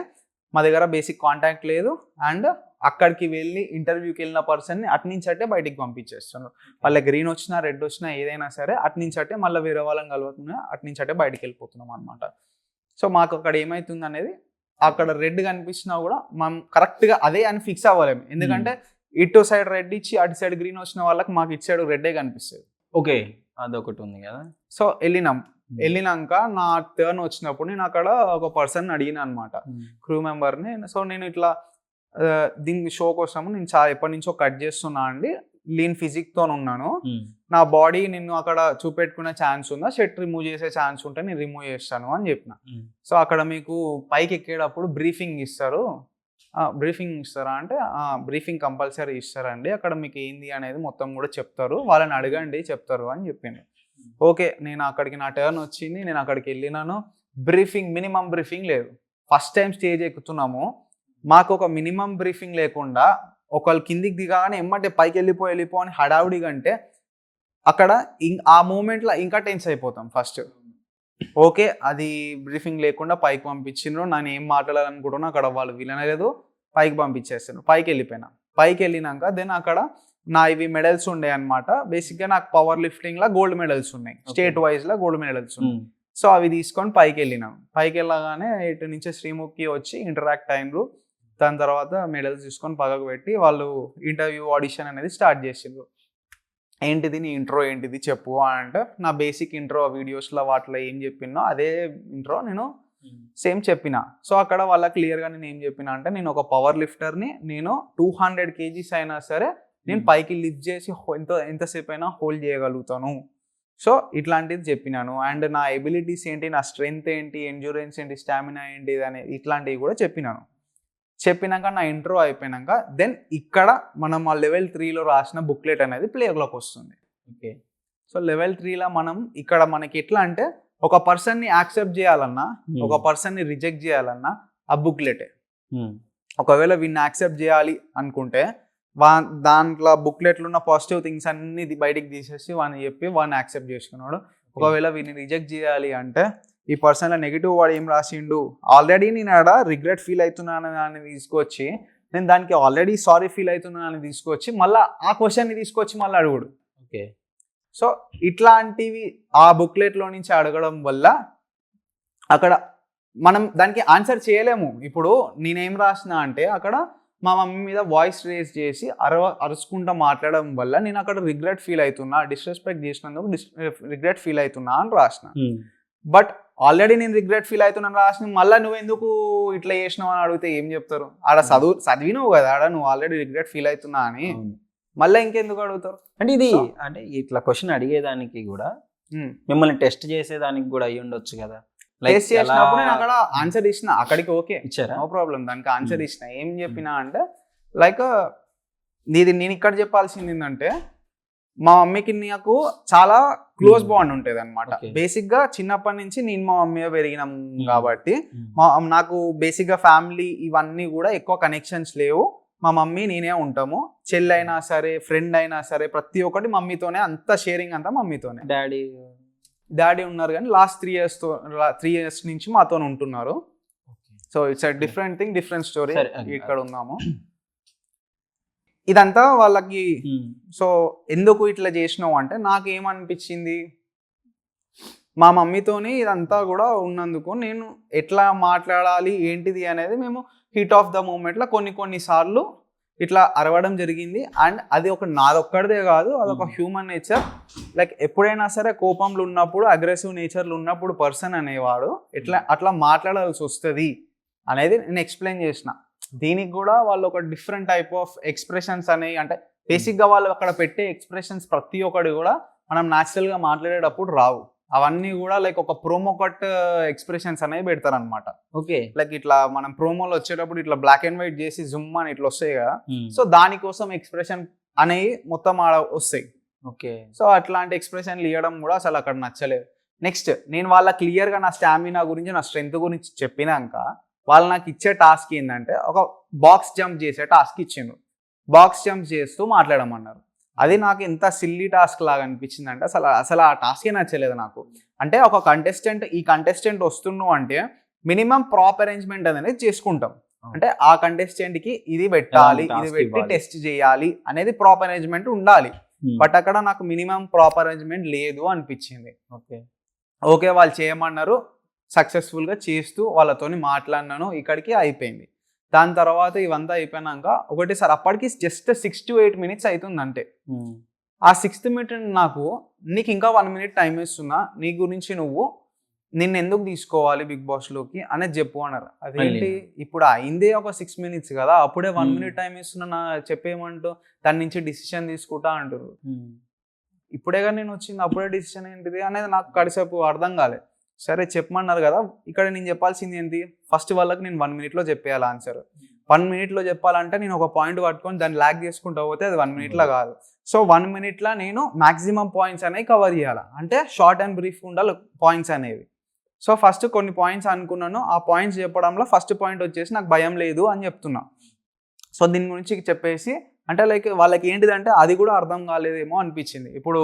మా దగ్గర బేసిక్ కాంటాక్ట్ లేదు, అండ్ అక్కడికి వెళ్ళి ఇంటర్వ్యూకి వెళ్ళిన పర్సన్ని అట్నుంచి అట్టే బయటికి పంపించేస్తున్నారు. వాళ్ళ గ్రీన్ వచ్చినా రెడ్ వచ్చినా ఏదైనా సరే అట్నుంచి అట్టే మళ్ళీ వేరే వాళ్ళని కలుగుతున్నా అట్నుంచి అట్టే బయటికి వెళ్ళిపోతున్నాం అనమాట. సో మాకు అక్కడ ఏమవుతుంది అనేది, అక్కడ రెడ్ కనిపించినా కూడా మనం కరెక్ట్గా అదే అని ఫిక్స్ అవ్వలేము. ఎందుకంటే ఇటు సైడ్ రెడ్ ఇచ్చి అటు సైడ్ గ్రీన్ వచ్చిన వాళ్ళకి మాకు ఇటు సైడ్ రెడ్డే కనిపిస్తుంది. ఓకే, అదొకటి ఉంది కదా. సో వెళ్ళినాక నా టర్న్ వచ్చినప్పుడు నేను అక్కడ ఒక పర్సన్ అడిగిన అనమాట, క్రూ మెంబర్ని. సో నేను ఇట్లా దీని షో కోసము నేను చాలా ఎప్పటి నుంచో కట్ చేస్తున్నా అండి, లీన్ ఫిజిక్తో ఉన్నాను, నా బాడీ నిన్ను అక్కడ చూపెట్టుకునే ఛాన్స్ ఉందా, షర్ట్ రిమూవ్ చేసే ఛాన్స్ ఉంటే నేను రిమూవ్ చేస్తాను అని చెప్పిన. సో అక్కడ మీకు పైకి ఎక్కేటప్పుడు బ్రీఫింగ్ ఇస్తారా అంటే బ్రీఫింగ్ కంపల్సరీ ఇస్తారండి, అక్కడ మీకు ఏంది అనేది మొత్తం కూడా చెప్తారు, వాళ్ళని అడగండి చెప్తారు అని చెప్పిండు. ఓకే, నేను అక్కడికి నా టర్న్ వచ్చింది, నేను అక్కడికి వెళ్ళినాను. మినిమం బ్రీఫింగ్ లేదు. ఫస్ట్ టైం స్టేజ్ ఎక్కుతున్నాము, మాకు ఒక మినిమం బ్రీఫింగ్ లేకుండా ఒకళ్ళు కిందికి దిగానే ఎమ్మటే పైకి వెళ్ళిపో అని హడావుడిగా అంటే అక్కడ ఆ మూమెంట్లో ఇంకా టెన్స్ అయిపోతాం ఫస్ట్. ఓకే, అది బ్రీఫింగ్ లేకుండా పైకి పంపించిండ్రు, నేను ఏం మాట్లాడాలనుకుంటున్నా అక్కడ వాళ్ళు వినలేదు, పైకి పంపించేస్తాను. పైకి వెళ్ళినాక దెన్ అక్కడ నా ఇవి మెడల్స్ ఉండే అనమాట. బేసిక్గా నాకు పవర్ లిఫ్టింగ్లో గోల్డ్ మెడల్స్ ఉన్నాయి, స్టేట్ వైజ్లో గోల్డ్ మెడల్స్ ఉన్నాయి. సో అవి తీసుకొని పైకి వెళ్ళగానే ఇటు నుంచి శ్రీముఖి వచ్చి ఇంటరాక్ట్ అయినరు. దాని తర్వాత మెడల్స్ తీసుకొని పక్కకు పెట్టి వాళ్ళు ఇంటర్వ్యూ ఆడిషన్ అనేది స్టార్ట్ చేసిండ్రు. ఏంటిది నీ ఇంట్రో ఏంటిది చెప్పు అని అంటే నా బేసిక్ ఇంట్రో వీడియోస్లో వాటిలో ఏం చెప్పినో అదే ఇంట్రో నేను సేమ్ చెప్పిన. సో అక్కడ వాళ్ళ క్లియర్గా నేను ఏం చెప్పిన అంటే నేను ఒక పవర్ లిఫ్టర్ని, నేను 200 kgs అయినా సరే నేను పైకి లిఫ్ట్ చేసి ఎంతసేపు అయినా హోల్డ్ చేయగలుగుతాను. సో ఇట్లాంటిది చెప్పినాను. అండ్ నా ఎబిలిటీస్ ఏంటి, నా స్ట్రెంగ్త్ ఏంటి, ఎండ్యూరెన్స్ ఏంటి, స్టామినా ఏంటి అనేది ఇట్లాంటివి కూడా చెప్పినాను. చెప్పినాక నా ఇంట్రో అయిపోయినాక దెన్ ఇక్కడ మనం ఆ లెవెల్ 3లో రాసిన బుక్లెట్ అనేది ప్లేలోకి వస్తుంది. ఓకే. సో లెవెల్ 3లో మనం ఇక్కడ మనకి ఎట్లా అంటే ఒక పర్సన్ని యాక్సెప్ట్ చేయాలన్నా, ఒక పర్సన్ని రిజెక్ట్ చేయాలన్నా ఆ బుక్లెటే. ఒకవేళ వీడిని యాక్సెప్ట్ చేయాలి అనుకుంటే దాంట్లో బుక్లెట్లో ఉన్న పాజిటివ్ థింగ్స్ అన్ని బయటికి తీసేసి వాడిని చెప్పి వాడిని యాక్సెప్ట్ చేసుకున్నాడు. ఒకవేళ వీడిని రిజెక్ట్ చేయాలి అంటే ఈ పర్సన్లో నెగిటివ్ వాడు ఏం రాసిండు, ఆల్రెడీ నేను ఆడ రిగ్రెట్ ఫీల్ అవుతున్నాను అని తీసుకొచ్చి నేను దానికి ఆల్రెడీ సారీ ఫీల్ అవుతున్నాను అని తీసుకొచ్చి మళ్ళీ ఆ క్వశ్చన్ని తీసుకొచ్చి మళ్ళీ అడుగుడు. ఓకే. సో ఇట్లాంటివి ఆ బుక్లెట్లో నుంచి అడగడం వల్ల అక్కడ మనం దానికి ఆన్సర్ చేయలేము. ఇప్పుడు నేనేం రాసిన అంటే అక్కడ మా మమ్మీ మీద వాయిస్ రేజ్ చేసి అరుచుకుంటా మాట్లాడడం వల్ల నేను అక్కడ రిగ్రెట్ ఫీల్ అవుతున్నా, డిస్రెస్పెక్ట్ చేసినందుకు రిగ్రెట్ ఫీల్ అవుతున్నా అని రాసిన. బట్ ఆల్రెడీ నేను రిగ్రెట్ ఫీల్ అవుతున్నాను రాసిన, మళ్ళీ నువ్వెందుకు ఇట్లా చేసినావు అని అడిగితే ఏం చెప్తారు? ఆడ చదివినావు కదా ఆడ నువ్వు ఆల్రెడీ రిగ్రెట్ ఫీల్ అవుతున్నా అని, మళ్ళీ ఇంకెందుకు అడుగుతారు? అంటే ఇది అంటే ఇట్లా క్వశ్చన్ అడిగేదానికి కూడా మిమ్మల్ని టెస్ట్ చేసేదానికి కూడా అయ్యి ఉండొచ్చు కదా. టెస్ట్ చేసినప్పుడు నేను అక్కడ ఆన్సర్ ఇచ్చిన, అక్కడికి ఓకే ఇచ్చారా, నో ప్రాబ్లం, దానికి ఆన్సర్ ఇచ్చిన. ఏం చెప్పినా అంటే లైక్ నేను ఇక్కడ చెప్పాల్సింది ఏంటంటే మా మమ్మీకి నాకు చాలా క్లోజ్ బాండ్ ఉంటుంది అనమాట. బేసిక్ గా చిన్నప్పటి నుంచి నేను మా మమ్మీ పెరిగినాం కాబట్టి నాకు బేసిక్ గా ఫ్యామిలీ ఇవన్నీ కూడా ఎక్కువ కనెక్షన్స్ లేవు. మా మమ్మీ నేనే ఉంటాము, చెల్లి అయినా సరే ఫ్రెండ్ అయినా సరే ప్రతి ఒక్కటి మమ్మీతోనే, అంత షేరింగ్ అంతా మమ్మీతోనే. డాడీ ఉన్నారు కానీ లాస్ట్ 3 years నుంచి మాతో ఉంటున్నారు. So it's a different thing, different story. ఇక్కడ ఉన్నాము ఇదంతా వాళ్ళకి. సో ఎందుకు ఇట్లా చేసినావు అంటే నాకు ఏమనిపించింది, మా మమ్మీతోని ఇదంతా కూడా ఉన్నందుకు నేను ఎట్లా మాట్లాడాలి ఏంటిది అనేది మేము హీట్ ఆఫ్ ద మూమెంట్లో కొన్ని సార్లు ఇట్లా అరవడం జరిగింది. అండ్ అది నాదొక్కడిదే కాదు, అదొక హ్యూమన్ నేచర్. లైక్ ఎప్పుడైనా సరే కోపంలో ఉన్నప్పుడు, అగ్రెసివ్ నేచర్లు ఉన్నప్పుడు పర్సన్ అనేవాడు అట్లా మాట్లాడాల్సి వస్తుంది అనేది నేను ఎక్స్ప్లెయిన్ చేసిన. దీనికి కూడా వాళ్ళు ఒక డిఫరెంట్ టైప్ ఆఫ్ ఎక్స్ప్రెషన్స్ అనేవి, అంటే బేసిక్గా వాళ్ళు అక్కడ పెట్టే ఎక్స్ప్రెషన్స్ ప్రతి ఒక్కటి కూడా మనం న్యాచురల్గా మాట్లాడేటప్పుడు రావు. అవన్నీ కూడా లైక్ ఒక ప్రోమో కట్ ఎక్స్ప్రెషన్స్ అనేవి పెడతారు అనమాట. ఓకే. లైక్ ఇట్లా మనం ప్రోమోలో వచ్చేటప్పుడు ఇట్లా బ్లాక్ అండ్ వైట్ చేసి జుమ్ అని ఇట్లా వస్తాయి కదా. సో దానికోసం ఎక్స్ప్రెషన్ అనేవి మొత్తం ఆడ వస్తాయి. ఓకే. సో అట్లాంటి ఎక్స్ప్రెషన్లు ఇవ్వడం కూడా అసలు అక్కడ నచ్చలేదు. నెక్స్ట్ నేను వాళ్ళ క్లియర్గా నా స్టామినా గురించి, నా స్ట్రెంగ్త్ గురించి చెప్పినాక వాళ్ళు నాకు ఇచ్చే టాస్క్ ఏంటంటే ఒక బాక్స్ జంప్ చేసే టాస్క్ ఇచ్చిండ్రు. బాక్స్ జంప్ చేస్తూ మాట్లాడమన్నారు. అది నాకు ఎంత సిల్లీ టాస్క్ లాగా అనిపించింది అంటే అసలు ఆ టాస్కే నచ్చలేదు నాకు. అంటే ఒక ఈ కంటెస్టెంట్ వస్తున్నావు అంటే మినిమం ప్రాప్ అరేంజ్మెంట్ అనేది చేసుకుంటాం. అంటే ఆ కంటెస్టెంట్కి ఇది పెట్టాలి, ఇది పెట్టి టెస్ట్ చేయాలి అనేది ప్రాప్ అరేంజ్మెంట్ ఉండాలి. బట్ అక్కడ నాకు మినిమం ప్రాప్ అరేంజ్మెంట్ లేదు అనిపించింది. ఓకే వాళ్ళు చేయమన్నారు, సక్సెస్ఫుల్గా చేస్తూ వాళ్ళతోని మాట్లాడినాను, ఇక్కడికి అయిపోయింది. దాని తర్వాత ఇవంతా అయిపోయినాక ఒకటేసారి అప్పటికి జస్ట్ 6 to 8 minutes అవుతుంది. అంటే ఆ 6th minute నాకు నీకు ఇంకా 1 minute టైం ఇస్తున్నా, నీ గురించి నిన్ను ఎందుకు తీసుకోవాలి బిగ్ బాస్లోకి అనేది చెప్పు అన్నారు. అదేంటి ఇప్పుడు అయిందే ఒక 6 minutes కదా, అప్పుడే 1 minute టైం ఇస్తున్నా చెప్పేయమంటూ దాని నుంచి డిసిషన్ తీసుకుంటా అంటారు. ఇప్పుడేగా నేను వచ్చింది, అప్పుడే డిసిషన్ ఏంటిది అనేది నాకు కడిసేపు అర్థం కాలేదు. సరే చెప్పమన్నారు కదా, ఇక్కడ నేను చెప్పాల్సింది ఏంటి, ఫస్ట్ వాళ్ళకి నేను 1 minute లో చెప్పేయాలి ఆన్సర్. 1 minute లో చెప్పాలంటే నేను ఒక పాయింట్ పట్టుకొని దాన్ని ల్యాగ్ చేసుకుంటూ పోతే అది 1 minute లో కాదు. సో 1 minute లో నేను మాక్సిమం పాయింట్స్ అనేవి కవర్ చేయాలి. అంటే షార్ట్ అండ్ బ్రీఫ్ ఉండాలి పాయింట్స్ అనేవి. సో ఫస్ట్ కొన్ని పాయింట్స్ అనుకున్నాను, ఆ పాయింట్స్ చెప్పడంలో ఫస్ట్ పాయింట్ వచ్చేసి నాకు భయం లేదు అని చెప్తున్నా. సో దీని గురించి చెప్పేసి అంటే లైక్ వాళ్ళకి ఏంటిదంటే అది కూడా అర్థం కాలేదేమో అనిపించింది. ఇప్పుడు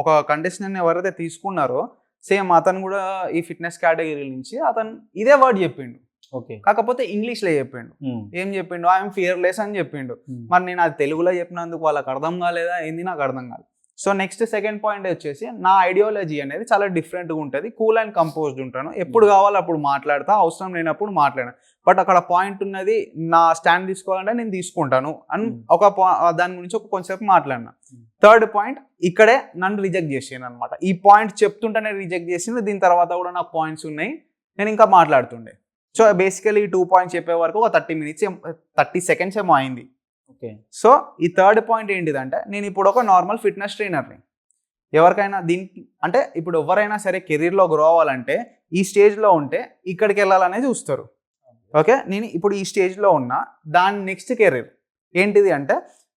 ఒక కంటెస్టెంట్ ఎవరైతే తీసుకున్నారో సేమ్ అతను కూడా ఈ ఫిట్నెస్ కేటగిరీ నుంచి అతను ఇదే వర్డ్ చెప్పిండు. ఓకే. కాకపోతే ఇంగ్లీష్లో చెప్పిండు. ఏం చెప్పిండు, ఐఎమ్ ఫియర్లెస్ అని చెప్పిండు. మరి నేను అది తెలుగులో చెప్పినందుకు వాళ్ళకి అర్థం కాలేదా ఏంది, నాకు అర్థం కాలేదు. సో నెక్స్ట్ సెకండ్ పాయింట్ వచ్చేసి నా ఐడియాలజీ అనేది చాలా డిఫరెంట్గా ఉంటుంది, కూల్ అండ్ కంపోజ్డ్ ఉంటాను, ఎప్పుడు కావాలో అప్పుడు మాట్లాడతా, అవసరం లేనప్పుడు మాట్లాడాను. బట్ అక్కడ పాయింట్ ఉన్నది, నా స్టాండ్ తీసుకోవాలంటే నేను తీసుకుంటాను అని దాని గురించి ఒక కొంచెంసేపు మాట్లాడినా. థర్డ్ పాయింట్ ఇక్కడే నన్ను రిజెక్ట్ చేసాను అనమాట. ఈ పాయింట్ చెప్తుంటేనే రిజెక్ట్ చేసింది. దీని తర్వాత కూడా నాకు పాయింట్స్ ఉన్నాయి, నేను ఇంకా మాట్లాడుతుండే. సో బేసికలీ ఈ 2 పాయింట్స్ చెప్పే వరకు ఒక 30 సెకండ్స్ ఏమో అయింది. ఓకే. సో ఈ థర్డ్ పాయింట్ ఏంటిదంటే, నేను ఇప్పుడు ఒక నార్మల్ ఫిట్నెస్ ట్రైనర్ని. ఎవరికైనా దీనికి అంటే ఇప్పుడు ఎవరైనా సరే కెరీర్లో గ్రో అవ్వాలంటే ఈ స్టేజ్లో ఉంటే ఇక్కడికి వెళ్ళాలనేది చూస్తారు. ఓకే, నేను ఇప్పుడు ఈ స్టేజ్లో ఉన్నా, దాని నెక్స్ట్ కెరీర్ ఏంటిది అంటే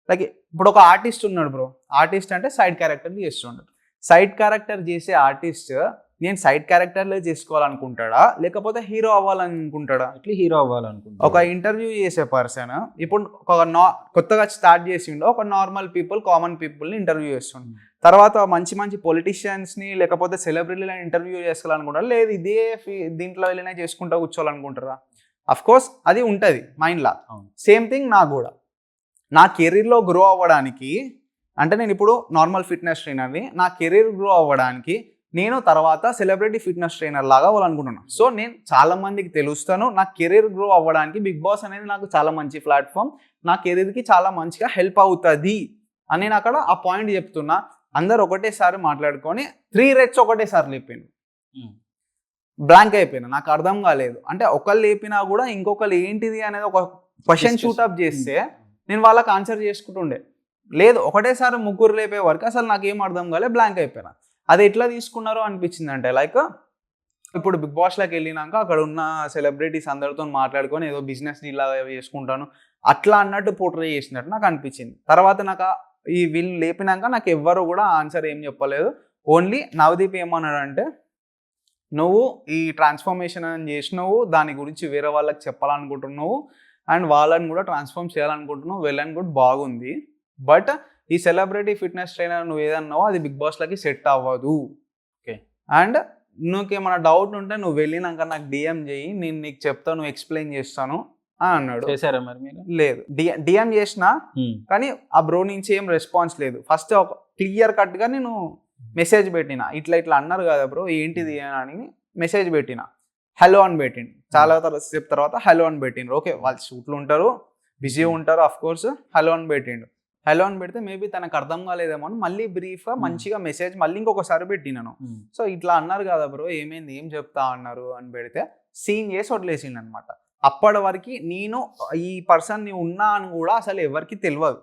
లైక్ ఇప్పుడు ఒక ఆర్టిస్ట్ ఉన్నాడు బ్రో. ఆర్టిస్ట్ అంటే సైడ్ క్యారెక్టర్ చేస్తున్నాడు. సైడ్ క్యారెక్టర్ చేసే ఆర్టిస్ట్ నేను సైడ్ క్యారెక్టర్లే చేసుకోవాలనుకుంటాడా లేకపోతే హీరో అవ్వాలనుకుంటాడా? అట్లా హీరో అవ్వాలనుకుంటా. ఒక ఇంటర్వ్యూ చేసే పర్సన్ ఇప్పుడు కొత్తగా స్టార్ట్ చేసిండో ఒక నార్మల్ పీపుల్, కామన్ పీపుల్ని ఇంటర్వ్యూ చేస్తుండు. తర్వాత మంచి మంచి పొలిటీషియన్స్ని లేకపోతే సెలబ్రిటీలని ఇంటర్వ్యూ చేసుకోవాలనుకుంటారా, లేదు ఇదే దీంట్లో వెళ్ళినా చేసుకుంటా కూర్చోవాలనుకుంటారా? అఫ్ కోర్స్ అది ఉంటుంది మైండ్లా. సేమ్ థింగ్ నాకు కూడా. నా కెరీర్లో గ్రో అవ్వడానికి అంటే నేను ఇప్పుడు నార్మల్ ఫిట్నెస్ ట్రైనర్ని, నా కెరీర్ గ్రో అవ్వడానికి నేను తర్వాత సెలబ్రిటీ ఫిట్నెస్ ట్రైనర్ లాగా అవ్వాలనుకుంటున్నాను. సో నేను చాలా మందికి తెలుస్తాను. నా కెరీర్ గ్రో అవ్వడానికి బిగ్ బాస్ అనేది నాకు చాలా మంచి ప్లాట్ఫామ్, నా కెరీర్కి చాలా మంచిగా హెల్ప్ అవుతుంది అని నేను అక్కడ ఆ పాయింట్ చెప్తున్నా. అందరు ఒకటేసారి మాట్లాడుకొని 3 రెట్స్ ఒకటేసారి లేపాను. బ్లాంక్ అయిపోయినా, నాకు అర్థం కాలేదు. అంటే ఒకళ్ళు లేపినా కూడా ఇంకొకళ్ళు ఏంటిది అనేది ఒక క్వశ్చన్ షూటప్ చేస్తే నేను వాళ్ళకి ఆన్సర్ చేసుకుంటుండే. లేదు ఒకటేసారి 3 లేపే వరకు అసలు నాకేం అర్థం కాలేదు, బ్లాంక్ అయిపోయినా. అది ఎట్లా తీసుకున్నారో అనిపించింది. అంటే లైక్ ఇప్పుడు బిగ్ బాస్లోకి వెళ్ళినాక అక్కడ ఉన్న సెలబ్రిటీస్ అందరితో మాట్లాడుకొని ఏదో బిజినెస్ డీల్ లాగా చేసుకుంటాను అట్లా అన్నట్టు పోర్ట్రే చేసినట్టు నాకు అనిపించింది. తర్వాత నాకు ఈ వీళ్ళు లేపినాక నాకు ఎవ్వరు కూడా ఆన్సర్ ఏం చెప్పలేదు. ఓన్లీ నవదీప్ ఏమన్నాడంటే, నువ్వు ఈ ట్రాన్స్ఫర్మేషన్ అని చేసినావు, దాని గురించి వేరే వాళ్ళకి చెప్పాలనుకుంటున్నావు అండ్ వాళ్ళని కూడా ట్రాన్స్ఫార్మ్ చేయాలనుకుంటున్నావు, వెల్ అండ్ గుడ్, బాగుంది. బట్ ఈ సెలబ్రిటీ ఫిట్నెస్ ట్రైనర్ నువ్వు ఏదన్నావో అది బిగ్ బాస్లకి సెట్ అవ్వదు. ఓకే, అండ్ నువ్వుకేమైనా డౌట్ ఉంటే నువ్వు వెళ్ళినాక నాకు డిఎం చేయి, నేను నీకు చెప్తాను, నువ్వు ఎక్స్ప్లెయిన్ చేస్తాను అని అన్నాడు. చేశారా మరి మీరు? లేదు, డిఎం చేసిన కానీ ఆ బ్రో నుంచి ఏం రెస్పాన్స్ లేదు. ఫస్ట్ ఒక క్లియర్ కట్గా నేను మెసేజ్ పెట్టిన, ఇట్లా ఇట్లా అన్నారు కదా బ్రో ఏంటిది అని మెసేజ్ పెట్టిన. హలో అని పెట్టిండు. చాలా సేపు తర్వాత హలో అని పెట్టిండ్రు. ఓకే, వాళ్ళు షూట్లు ఉంటారు, బిజీ ఉంటారు, అఫ్ కోర్స్. హలో అని పెట్టిండు. హలో అని పెడితే మేబీ తనకు అర్థం కాలేదేమో అని మళ్ళీ బ్రీఫ్గా మంచిగా మెసేజ్ మళ్ళీ ఇంకొకసారి పెట్టినాను. సో ఇట్లా అన్నారు కదా బ్రో, ఏమైంది, ఏం చెప్తా అన్నారు అని పెడితే సీన్ చేసి వదిలేసిండు అనమాట. అప్పటి వరకు నేను ఈ పర్సన్ని ఉన్నా అని కూడా అసలు ఎవరికి తెలియదు.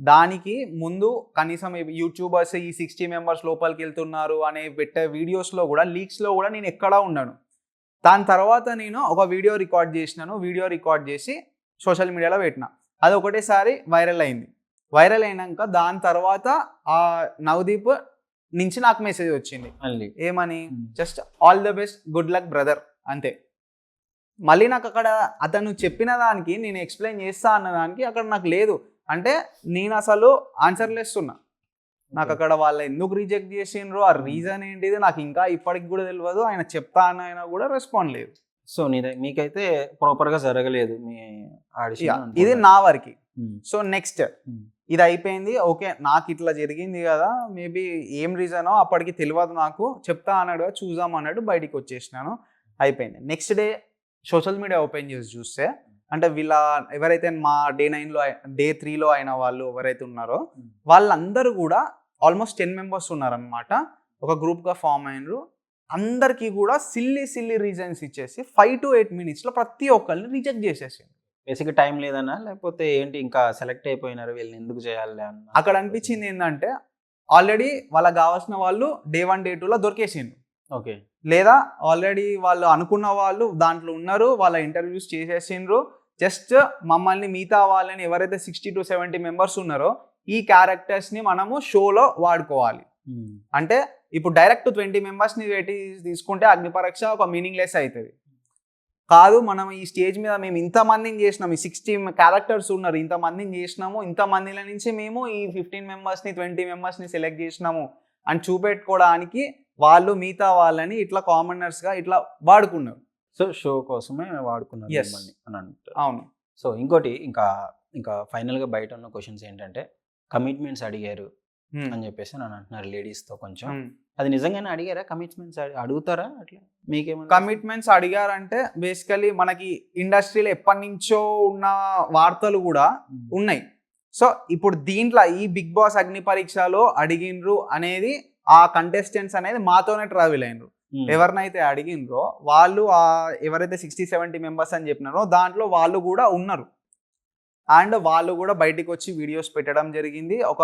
దానికి ముందు కనీసం యూట్యూబర్స్ ఈ 60 మెంబర్స్ లోపలికి వెళ్తున్నారు అనే పెట్టే వీడియోస్లో కూడా, లీక్స్లో కూడా నేను ఎక్కడా ఉన్నాను. దాని తర్వాత నేను ఒక వీడియో రికార్డ్ చేసినాను. వీడియో రికార్డ్ చేసి సోషల్ మీడియాలో పెట్టిన. అది ఒకటేసారి వైరల్ అయింది. వైరల్ అయినాక దాని తర్వాత ఆ నవదీప్ నుంచి నాకు మెసేజ్ వచ్చింది. ఏమని? Just all the best, good luck brother, అంతే. మళ్ళీ నాకు అక్కడ అతను చెప్పిన దానికి నేను ఎక్స్ప్లెయిన్ చేస్తా అన్న దానికి అక్కడ నాకు లేదు. అంటే నేను అసలు ఆన్సర్లెస్ ఉన్నా. నాకు అక్కడ వాళ్ళు ఎందుకు రిజెక్ట్ చేసిండ్రు, ఆ రీజన్ ఏంటిది నాకు ఇంకా ఇప్పటికి కూడా తెలియదు. ఆయన చెప్తా అన్న ఆయన కూడా రెస్పాండ్ లేదు. సో మీకైతే ప్రాపర్గా జరగలేదు మీ ఆడిషన్. ఇది నా వరకు. సో నెక్స్ట్ ఇది అయిపోయింది. ఓకే, నాకు ఇట్లా జరిగింది కదా, మేబీ ఏం రీజనో అప్పటికి తెలియదు నాకు, చెప్తా అన్నాడు, చూద్దాం అన్నాడు, బయటికి వచ్చేసినాను, అయిపోయింది. Next day social media open చేసి చూస్తే అంటే వీళ్ళ ఎవరైతే మా డే 9లో డే 3లో అయిన వాళ్ళు ఎవరైతే ఉన్నారో వాళ్ళందరూ కూడా ఆల్మోస్ట్ 10 మెంబర్స్ ఉన్నారనమాట. ఒక గ్రూప్గా ఫామ్ అయినరు. అందరికీ కూడా సిల్లీ రీజన్స్ ఇచ్చేసి 5 to 8 minutesలో ప్రతి ఒక్కరిని రిజెక్ట్ చేసేసి. బేసిక్గా టైం లేదన్నా లేకపోతే ఏంటి, ఇంకా సెలెక్ట్ అయిపోయినారు, వీళ్ళని ఎందుకు చేయాలి అన్న అక్కడ అనిపించింది ఏంటంటే ఆల్రెడీ వాళ్ళకి కావాల్సిన వాళ్ళు డే 1 day 2లో దొరికేసిండ్రు. ఓకే, లేదా ఆల్రెడీ వాళ్ళు అనుకున్న వాళ్ళు దాంట్లో ఉన్నారు, వాళ్ళ ఇంటర్వ్యూస్ చేసేసిండ్రు. జస్ట్ మమ్మల్ని మిగతా వాళ్ళని ఎవరైతే 60 to 70 మెంబర్స్ ఉన్నారో ఈ క్యారెక్టర్స్ని మనము షోలో వాడుకోవాలి. అంటే ఇప్పుడు డైరెక్ట్ 20 మెంబర్స్ని పెట్టి తీసుకుంటే అగ్నిపరీక్ష ఒక మీనింగ్లెస్ అవుతుంది. కాదు, మనం ఈ స్టేజ్ మీద మేము ఇంతమందిని చేసినాం, ఈ 60 క్యారెక్టర్స్ ఉన్నారు, ఇంతమందిని చేసినాము, ఇంతమందిల నుంచి మేము ఈ 15 మెంబర్స్ని 20 మెంబర్స్ని సెలెక్ట్ చేసినాము అని చూపెట్టుకోవడానికి వాళ్ళు మిగతా వాళ్ళని ఇట్లా కామనర్స్గా ఇట్లా వాడుకున్నారు. సో షో కోసమే వాడుకున్నారు అని అంటారు. అవును. సో ఇంకోటి ఇంకా ఫైనల్గా బయట ఉన్న క్వశ్చన్స్ ఏంటంటే, కమిట్మెంట్స్ అడిగారు, అని చెప్పేసి నన్ను అంటున్నారు లేడీస్తో కొంచెం. అది నిజంగానే అడిగారా? కమిట్మెంట్స్ అడుగుతారా అట్లా? మీకేమన్నా కమిట్మెంట్స్ అడిగారంటే బేసికలీ మనకి ఇండస్ట్రీలో ఎప్పటి నుంచో ఉన్న వార్తలు కూడా ఉన్నాయి. సో ఇప్పుడు దీంట్లో ఈ బిగ్ బాస్ అగ్ని పరీక్షలో అడిగినరు అనేది ఆ కంటెస్టెంట్స్ అనేది మాతోనే ట్రావెల్ అయినరు. ఎవరినైతే అడిగినరో వాళ్ళు ఎవరైతే 60-70 మెంబర్స్ అని చెప్పినారో దాంట్లో వాళ్ళు కూడా ఉన్నారు. అండ్ వాళ్ళు కూడా బయటికి వచ్చి వీడియోస్ పెట్టడం జరిగింది. ఒక